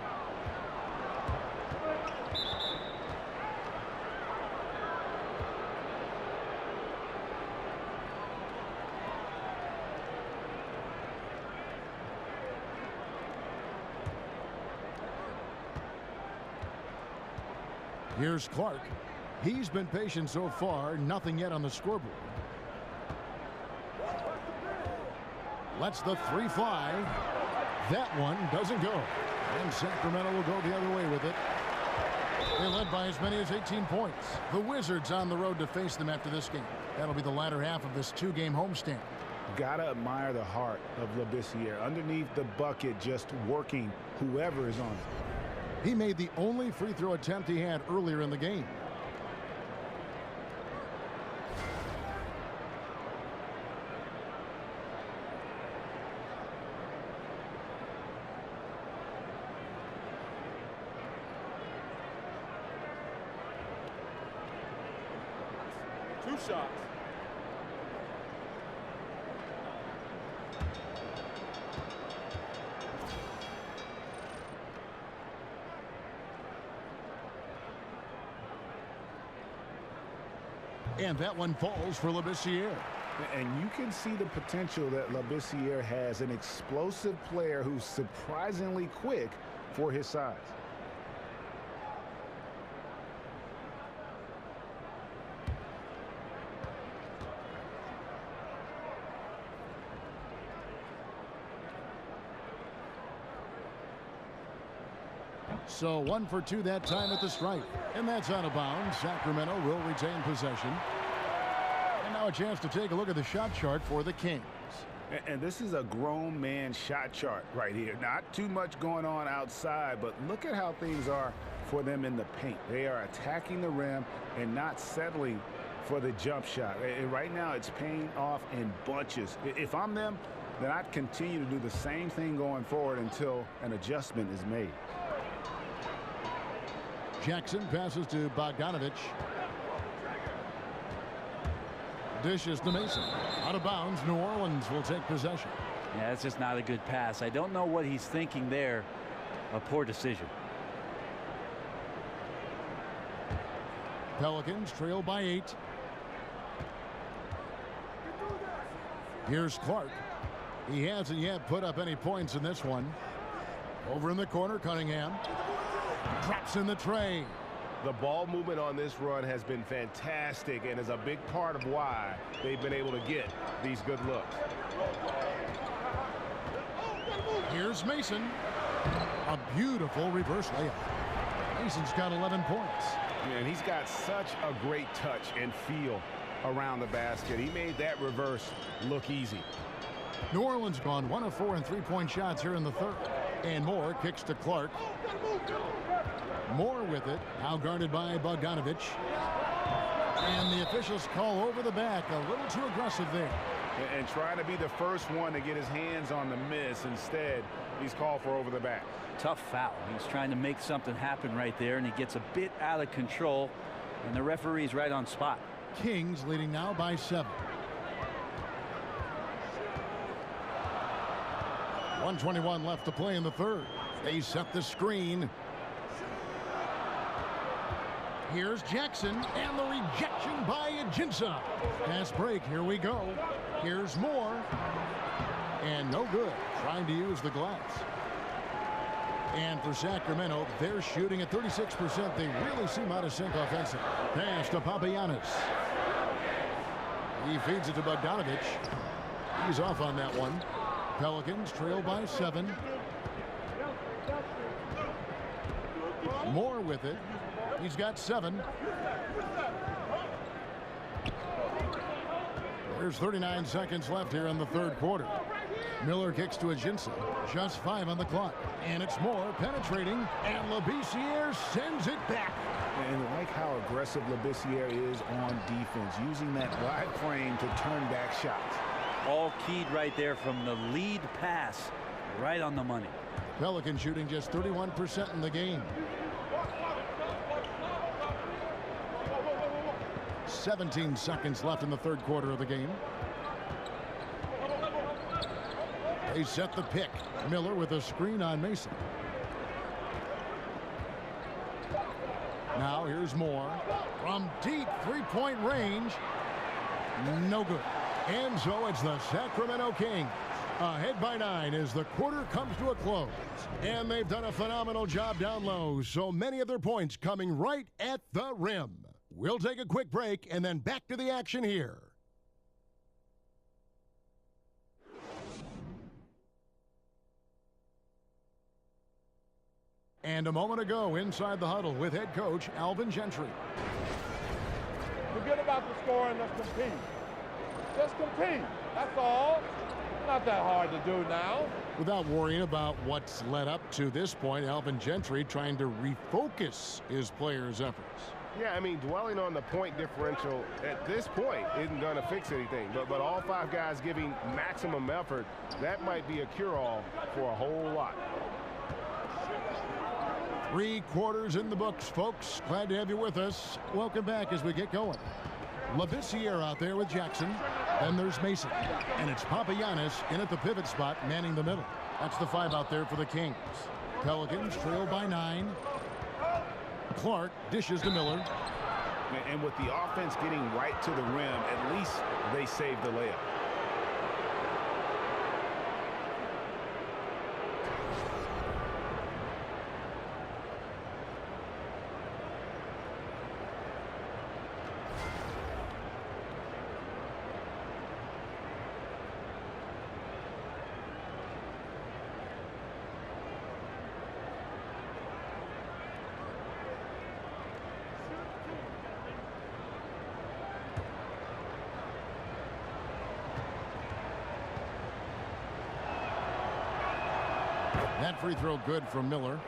E: Here's Clark. He's been patient so far. Nothing yet on the scoreboard. Lets the 3 fly. That one doesn't go. And Sacramento will go the other way with it. They led by as many as 18 points. The Wizards on the road to face them after this game. That'll be the latter half of this 2-game homestand.
F: Gotta admire the heart of Labissiere. Underneath the bucket, just working whoever is on it.
E: He made the only free throw attempt he had earlier in the game.
K: Two shots.
E: And that one falls for Labissiere.
F: And you can see the potential that Labissiere has, an explosive player who's surprisingly quick for his size.
E: So 1 for 2 that time at the stripe. And that's out of bounds. Sacramento will retain possession. And now a chance to take a look at the shot chart for the Kings.
F: And this is a grown man shot chart right here. Not too much going on outside, but look at how things are for them in the paint. They are attacking the rim and not settling for the jump shot. And right now it's paying off in bunches. If I'm them, then I'd continue to do the same thing going forward until an adjustment is made.
E: Jackson passes to Bogdanovich. Dishes to Mason. Out of bounds. New Orleans will take possession.
G: Yeah, that's just not a good pass. I don't know what he's thinking there. A poor decision.
E: Pelicans trail by 8. Here's Clark. He hasn't yet put up any points in this one. Over in the corner, Cunningham. Drops in the tray.
J: The ball movement on this run has been fantastic and is a big part of why they've been able to get these good looks.
E: Here's Mason. A beautiful reverse layup. Mason's got 11 points.
F: And he's got such a great touch and feel around the basket. He made that reverse look easy.
E: New Orleans gone 1 of 4 in 3-point shots here in the third. And Moore kicks to Clark. Moore with it, now guarded by Bogdanovich. And the officials call over the back, a little too aggressive there.
F: And trying to be the first one to get his hands on the miss. Instead, he's called for over the back.
G: Tough foul. He's trying to make something happen right there, and he gets a bit out of control, and the referee's right on spot.
E: Kings leading now by 7. 1:21 left to play in the third. They set the screen. Here's Jackson, and the rejection by Ajinsa. Pass break, here we go. Here's Moore. And no good, trying to use the glass. And for Sacramento, they're shooting at 36%. They really seem out of sync offensively. Pass to Papagiannis. He feeds it to Bogdanovich. He's off on that one. Pelicans trail by 7. Moore with it. He's got 7. There's 39 seconds left here in the third quarter. Miller kicks to Ajinça. Just 5 on the clock. And it's Moore penetrating. And Labissiere sends it back.
F: And like how aggressive Labissiere is on defense, using that wide frame to turn back shots.
G: All keyed right there from the lead pass. Right on the money.
E: Pelican shooting just 31% in the game. 17 seconds left in the third quarter of the game. They set the pick. Miller with a screen on Mason. Now here's Moore from deep three-point range. No good. And so it's the Sacramento Kings ahead by 9 as the quarter comes to a close. And they've done a phenomenal job down low. So many of their points coming right at the rim. We'll take a quick break and then back to the action here. And a moment ago, inside the huddle with head coach Alvin Gentry.
K: Forget about the score and let's compete. Just compete. That's all. Not that hard to do now.
E: Without worrying about what's led up to this point, Alvin Gentry trying to refocus his players' efforts.
J: Yeah, I mean, dwelling on the point differential at this point isn't going to fix anything. But all 5 guys giving maximum effort, that might be a cure-all for a whole lot.
E: 3 quarters in the books, folks. Glad to have you with us. Welcome back as we get going. Labissiere out there with Jackson. Then there's Mason. And it's Papagiannis in at the pivot spot, manning the middle. That's the 5 out there for the Kings. Pelicans trail by 9. Clark dishes to Miller.
F: And with the offense getting right to the rim, at least they saved the layup.
E: That free throw good from Miller.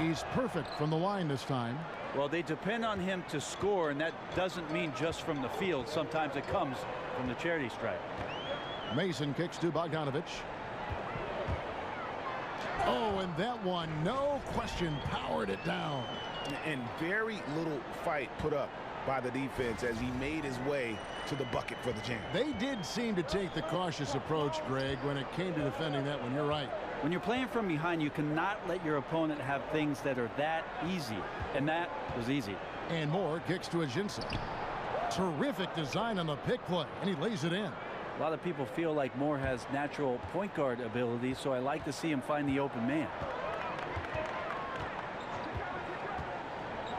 E: He's perfect from the line this time.
G: Well, they depend on him to score, and that doesn't mean just from the field. Sometimes it comes from the charity stripe.
E: Mason kicks to Bogdanovich. Oh, and that one, no question, powered it down.
F: And very little fight put up by the defense as he made his way to the bucket for the jam.
E: They did seem to take the cautious approach, Greg, when it came to defending that one. You're right.
G: When you're playing from behind, you cannot let your opponent have things that are that easy. And that was easy.
E: And Moore kicks to Ajinça. Terrific design on the pick play, and he lays it in.
G: A lot of people feel like Moore has natural point guard ability, so I like to see him find the open man.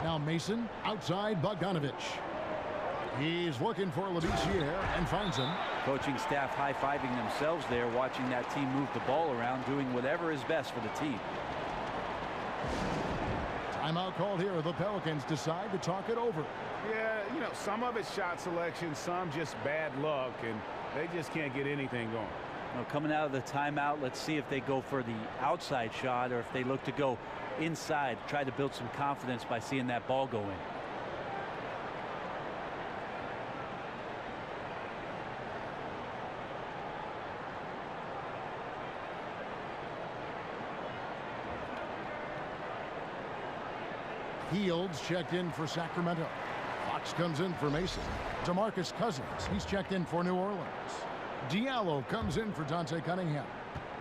E: Now Mason outside Bogdanovich. He's looking for Labissiere and finds him.
G: Coaching staff high-fiving themselves there, watching that team move the ball around, doing whatever is best for the team.
E: Timeout called here. The Pelicans decide to talk it over.
F: Yeah, you know, some of it's shot selection, some just bad luck, and they just can't get anything going.
G: Well, coming out of the timeout, let's see if they go for the outside shot or if they look to go inside, try to build some confidence by seeing that ball go in.
E: Fields checked in for Sacramento. Fox comes in for Mason. DeMarcus Cousins, he's checked in for New Orleans. Diallo comes in for Dante Cunningham.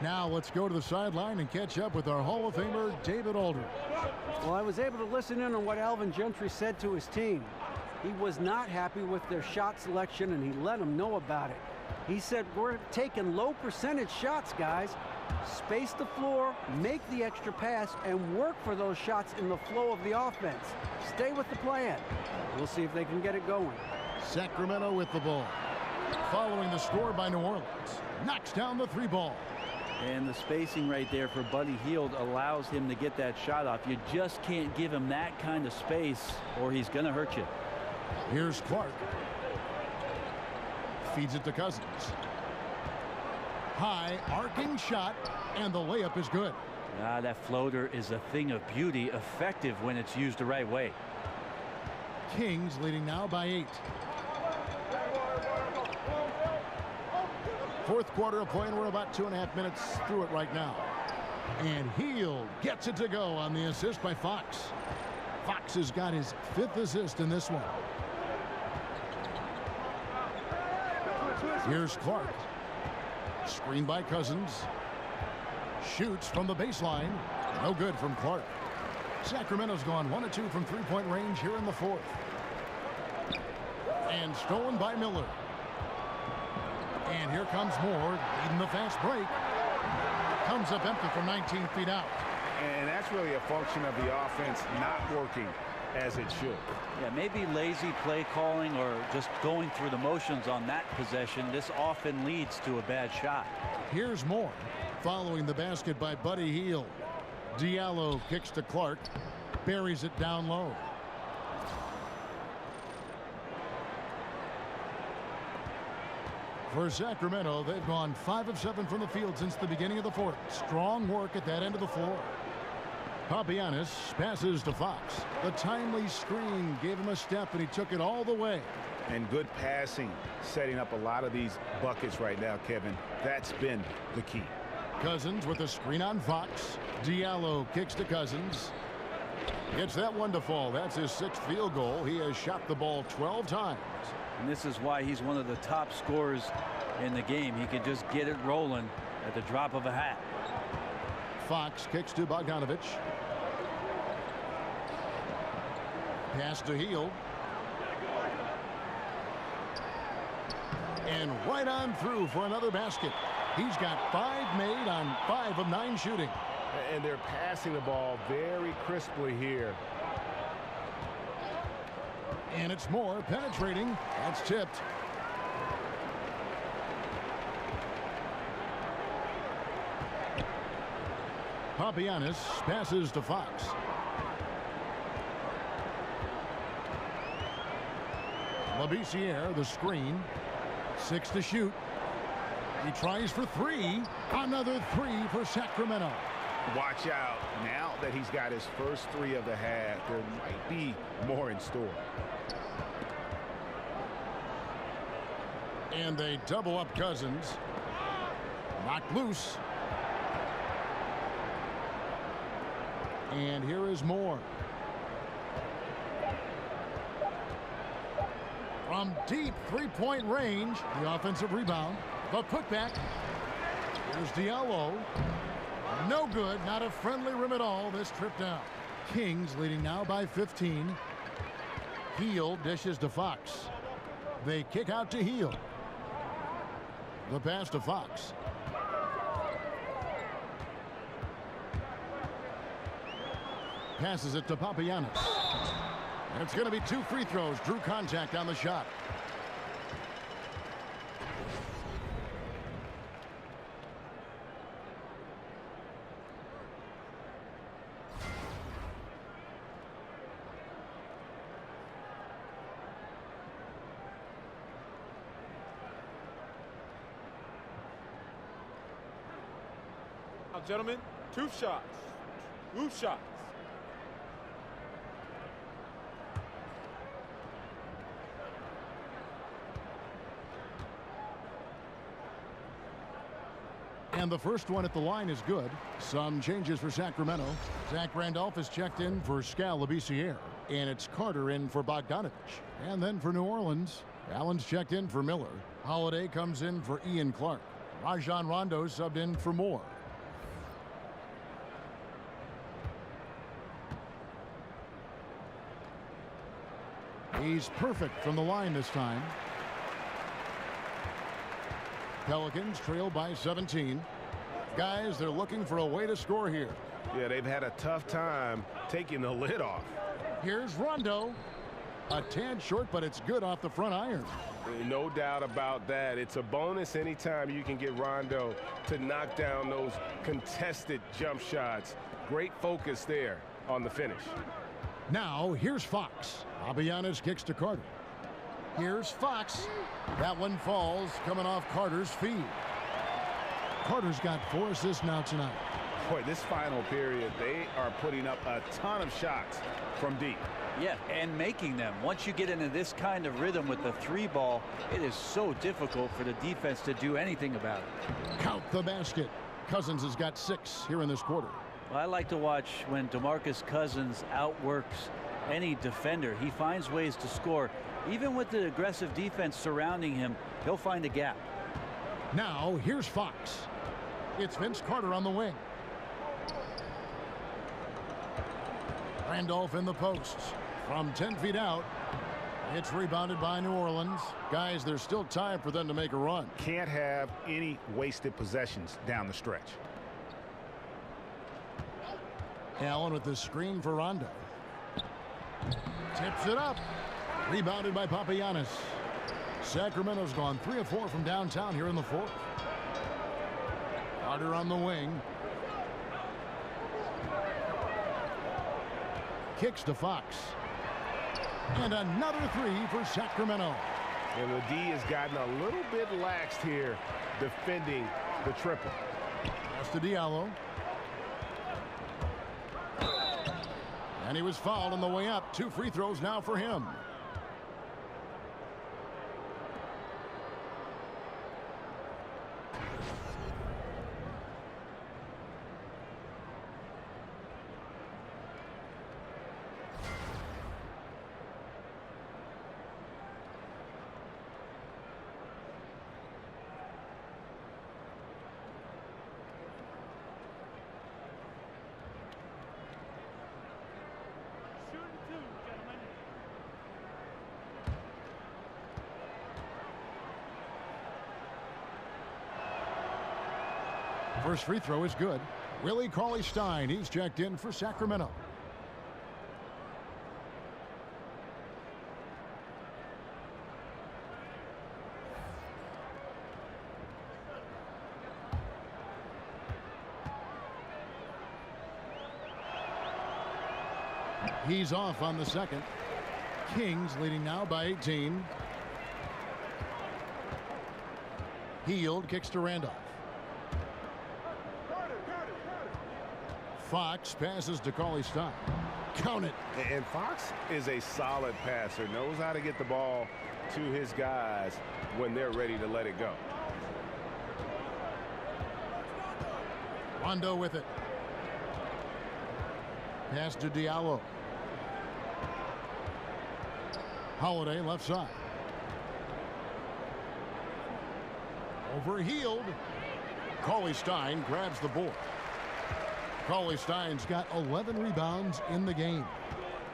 E: Now let's go to the sideline and catch up with our Hall of Famer, David Aldridge.
H: Well, I was able to listen in on what Alvin Gentry said to his team. He was not happy with their shot selection, and he let them know about it. He said, we're taking low percentage shots, guys. Space the floor, make the extra pass, and work for those shots in the flow of the offense. Stay with the plan. We'll see if they can get it going.
E: Sacramento with the ball. Following the score by New Orleans. Knocks down the 3 ball.
G: And the spacing right there for Buddy Hield allows him to get that shot off. You just can't give him that kind of space or he's going to hurt you.
E: Here's Clark. Feeds it to Cousins. High arcing shot, and the layup is good.
G: That floater is a thing of beauty, effective when it's used the right way.
E: Kings leading now by 8. Fourth quarter of play, and we're about 2.5 minutes through it right now. And Hield gets it to go on the assist by Fox. Fox has got his 5th assist in this one. Here's Clark. Screen by Cousins. Shoots from the baseline. No good from Clark. Sacramento's gone 1 of 2 from 3-point range here in the 4th. And stolen by Miller. And here comes Moore leading the fast break. Comes up empty from 19 feet out.
F: And that's really a function of the offense not working as it should.
G: Yeah, maybe lazy play calling or just going through the motions on that possession. This often leads to a bad shot.
E: Here's Moore following the basket by Buddy Hield. Diallo kicks to Clark. Buries it down low. For Sacramento, they've gone 5 of 7 from the field since the beginning of the 4th. Strong work at that end of the floor. Papianis passes to Fox. The timely screen gave him a step, and he took it all the way.
F: And good passing, setting up a lot of these buckets right now, Kevin. That's been the key.
E: Cousins with a screen on Fox. Diallo kicks to Cousins. Gets that one to fall. That's his 6th field goal. He has shot the ball 12 times.
G: And this is why he's one of the top scorers in the game. He can just get it rolling at the drop of a hat.
E: Fox kicks to Bogdanovich. Pass to Hield. And right on through for another basket. He's got 5 made on 5 of 9 shooting.
F: And they're passing the ball very crisply here.
E: And it's Moore penetrating. That's tipped. Papianis passes to Fox. Labissiere, the screen. 6 to shoot. He tries for 3. Another 3 for Sacramento.
F: Watch out. Now that he's got his first 3 of the half, there might be more in store.
E: And they double up Cousins. Knocked loose. And here is Moore. From deep 3-point range, the offensive rebound. The putback. Here's Diallo. No good. Not a friendly rim at all. This trip down. Kings leading now by 15. Hield dishes to Fox. They kick out to Hield. The pass to Fox. Passes it to Papianis. It's going to be 2 free throws. Drew contact on the shot.
K: Now, gentlemen, 2 shots. 2 shots.
E: And the first one at the line is good. Some changes for Sacramento. Zach Randolph is checked in for Skal Labissiere. And it's Carter in for Bogdanovich. And then for New Orleans, Allen's checked in for Miller. Holiday comes in for Ian Clark. Rajon Rondo subbed in for Moore. He's perfect from the line this time. Pelicans trail by 17. Guys, they're looking for a way to score here.
F: Yeah, they've had a tough time taking the lid off.
E: Here's Rondo. A tad short, but it's good off the front iron.
J: No doubt about that. It's a bonus anytime you can get Rondo to knock down those contested jump shots. Great focus there on the finish.
E: Now, here's Fox. Papagiannis kicks to Carter. Here's Fox. That one falls, coming off Carter's feed. Carter's got 4 assists now tonight.
F: Boy, this final period, they are putting up a ton of shots from deep.
G: Yeah, and making them. Once you get into this kind of rhythm with the 3-ball, it is so difficult for the defense to do anything about it.
E: Count the basket. Cousins has got 6 here in this quarter.
G: Well, I like to watch when DeMarcus Cousins outworks any defender. He finds ways to score. Even with the aggressive defense surrounding him, he'll find a gap.
E: Now, here's Fox. It's Vince Carter on the wing. Randolph in the posts. From 10 feet out, it's rebounded by New Orleans. Guys, there's still time for them to make a run.
F: Can't have any wasted possessions down the stretch.
E: Allen with the screen for Rondo. Tips it up. Rebounded by Papagiannis. Sacramento's gone 3 of 4 from downtown here in the 4th. Carter on the wing. Kicks to Fox. And another 3 for Sacramento.
J: And the D has gotten a little bit laxed here defending the triple.
E: Pass to Diallo. And he was fouled on the way up. 2 free throws now for him. First free throw is good. Willie Cauley-Stein, he's checked in for Sacramento. He's off on the second. Kings leading now by 18. Hield kicks to Randolph. Fox passes to Cauley-Stein. Count it.
J: And Fox is a solid passer, knows how to get the ball to his guys when they're ready to let it go.
E: Rondo with it. Pass to Diallo. Holiday left side. Over Hield. Cauley-Stein grabs the board. Cauley-Stein's got 11 rebounds in the game.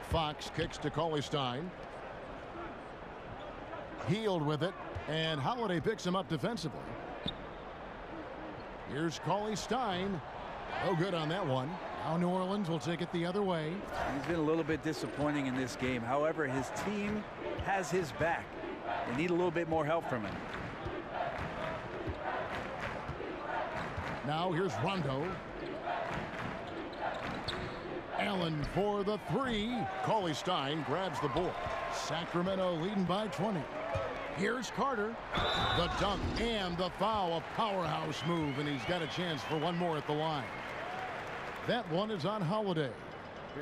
E: Fox kicks to Cauley-Stein. Hield with it, and Holiday picks him up defensively. Here's Cauley-Stein. No good on that one. Now New Orleans will take it the other way.
G: He's been a little bit disappointing in this game. However, his team has his back. They need a little bit more help from him.
E: Now here's Rondo. Allen for the 3. Cauley-Stein grabs the board. Sacramento leading by 20. Here's Carter. The dunk and the foul. A powerhouse move, and he's got a chance for one more at the line. That one is on Holiday.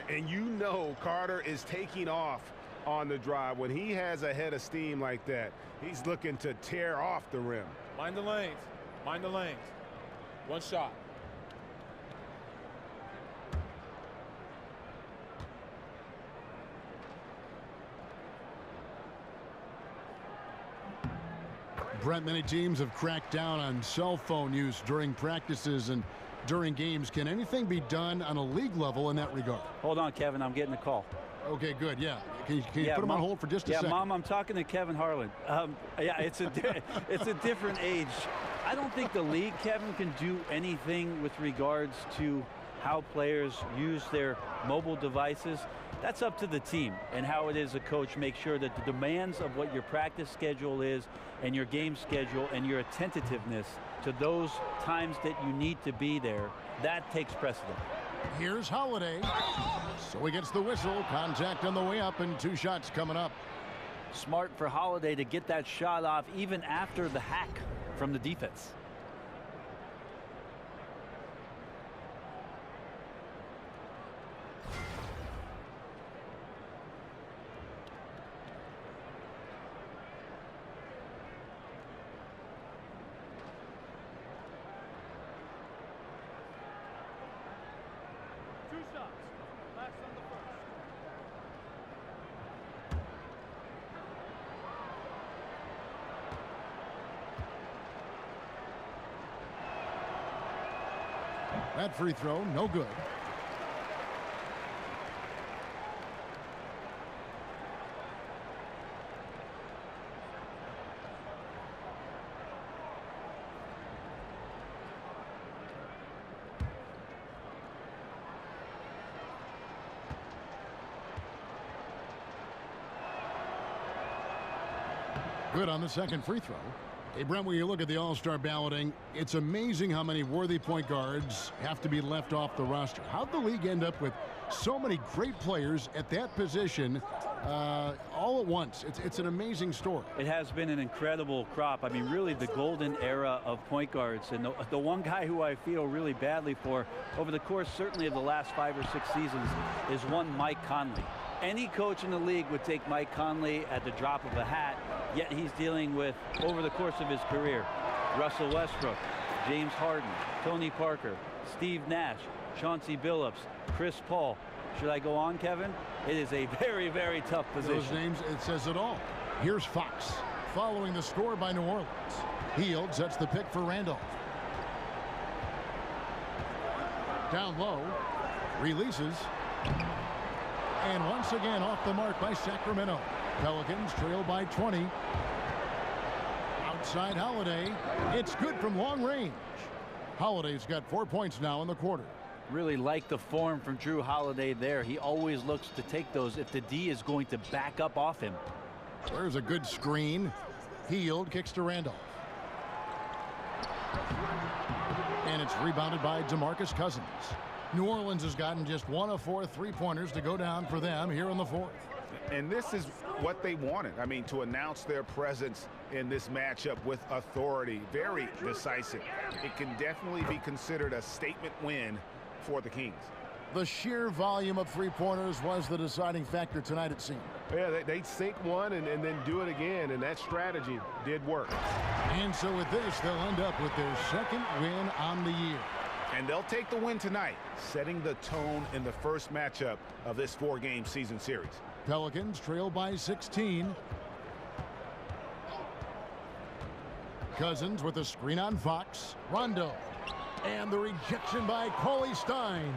J: And you know Carter is taking off on the drive. When he has a head of steam like that, he's looking to tear off the rim.
K: Mind the lanes. Mind the lanes. One shot.
E: Brent, many teams have cracked down on cell phone use during practices and during games. Can anything be done on a league level in that regard?
G: Hold on, Kevin. I'm getting a call.
E: Okay, good. Yeah. Can you put him on hold for just a second?
G: Yeah, Mom, I'm talking to Kevin Harlan. Yeah, it's a different age. I don't think the league, Kevin, can do anything with regards to how players use their mobile devices. That's up to the team and how it is a coach make sure that the demands of what your practice schedule is and your game schedule and your attentiveness to those times that you need to be there, that takes precedent.
E: Here's Holiday. So he gets the whistle. Contact on the way up and 2 shots coming up.
G: Smart for Holiday to get that shot off even after the hack from the defense.
E: That free throw, no good. Good on the second free throw. Hey, Brent, when you look at the All-Star balloting, it's amazing how many worthy point guards have to be left off the roster. How'd the league end up with so many great players at that position all at once? It's an amazing story.
G: It has been an incredible crop. I mean, really the golden era of point guards. And the one guy who I feel really badly for over the course certainly of the last 5 or 6 seasons is one Mike Conley. Any coach in the league would take Mike Conley at the drop of a hat, yet he's dealing with, over the course of his career, Russell Westbrook, James Harden, Tony Parker, Steve Nash, Chauncey Billups, Chris Paul. Should I go on, Kevin? It is a very, very tough position.
E: Those names, it says it all. Here's Fox, following the score by New Orleans. Hield sets the pick for Randolph. Down low, releases. And once again off the mark by Sacramento. Pelicans trail by 20. Outside Holiday. It's good from long range. Holiday's got 4 points now in the quarter.
G: Really like the form from Drew Holiday there. He always looks to take those if the D is going to back up off him.
E: There's a good screen. Hield kicks to Randolph. And it's rebounded by DeMarcus Cousins. New Orleans has gotten just 1 of 4 3-pointers to go down for them here in the fourth.
F: And this is what they wanted. I mean, to announce their presence in this matchup with authority. Very decisive. It can definitely be considered a statement win for the Kings.
E: The sheer volume of 3-pointers was the deciding factor tonight, it seemed.
J: Yeah, they sink one and then do it again, and that strategy did work.
E: And so with this, they'll end up with their second win on the year.
F: And they'll take the win tonight, setting the tone in the first matchup of this 4-game season series.
E: Pelicans trail by 16. Cousins with a screen on Fox. Rondo. And the rejection by Cauley Stein.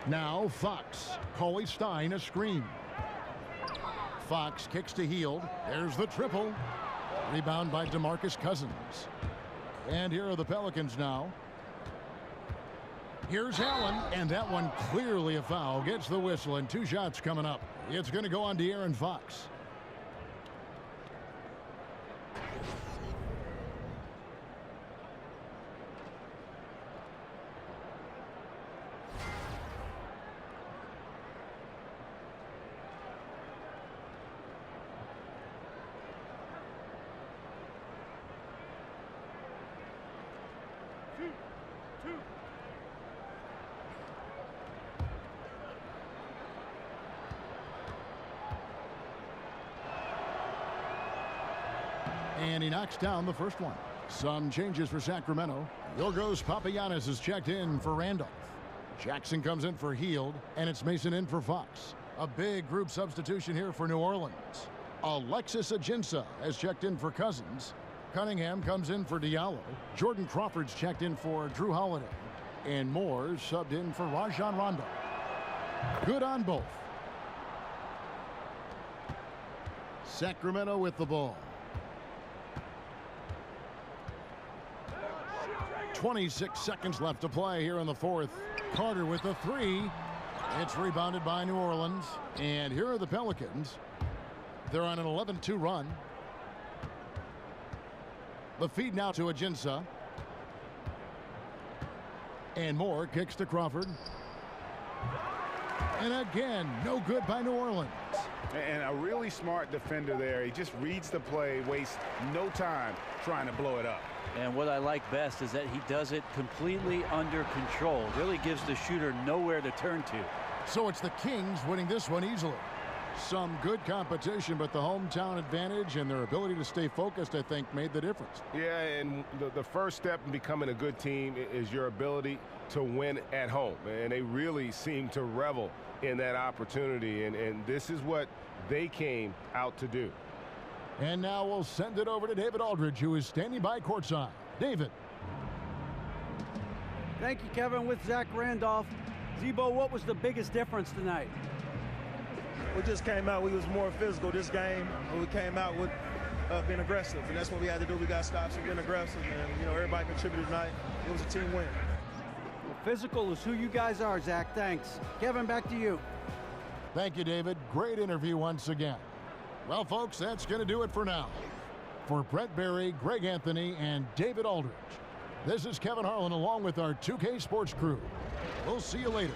E: Now Fox. Cauley Stein a screen. Fox kicks to Hield. There's the triple. Rebound by DeMarcus Cousins. And here are the Pelicans now. Here's Allen, and that one clearly a foul. Gets the whistle, and 2 shots coming up. It's going to go on De'Aaron Fox. And he knocks down the first one. Some changes for Sacramento. Yorgos Papagiannis is checked in for Randolph. Jackson comes in for Hield, and it's Mason in for Fox. A big group substitution here for New Orleans. Alexis Ajinça has checked in for Cousins. Cunningham comes in for Diallo. Jordan Crawford's checked in for Drew Holiday. And Moore subbed in for Rajon Rondo. Good on both. Sacramento with the ball. 26 seconds left to play here in the fourth. Carter with the three. It's rebounded by New Orleans. And here are the Pelicans. They're on an 11-2 run. The feed now to Ajinça. And Moore kicks to Crawford. And again, no good by New Orleans.
F: And a really smart defender there. He just reads the play, wastes no time trying to blow it up.
G: And what I like best is that he does it completely under control. Really gives the shooter nowhere to turn to.
E: So it's the Kings winning this one easily. Some good competition, but the hometown advantage and their ability to stay focused, I think, made the difference.
J: Yeah, and the first step in becoming a good team is your ability to win at home. And they really seem to revel in that opportunity. And this is what they came out to do.
E: And now we'll send it over to David Aldridge, who is standing by courtside. David.
H: Thank you, Kevin. With Zach Randolph. Zebo, what was the biggest difference tonight?
L: We just came out. We was more physical this game. We came out with being aggressive, and that's what we had to do. We got stops and being aggressive, and everybody contributed tonight. It was a team win.
H: Well, physical is who you guys are, Zach. Thanks. Kevin, back to you.
E: Thank you, David. Great interview once again. Well, folks, that's going to do it for now. For Brent Barry, Greg Anthony, and David Aldridge, this is Kevin Harlan along with our 2K Sports crew. We'll see you later.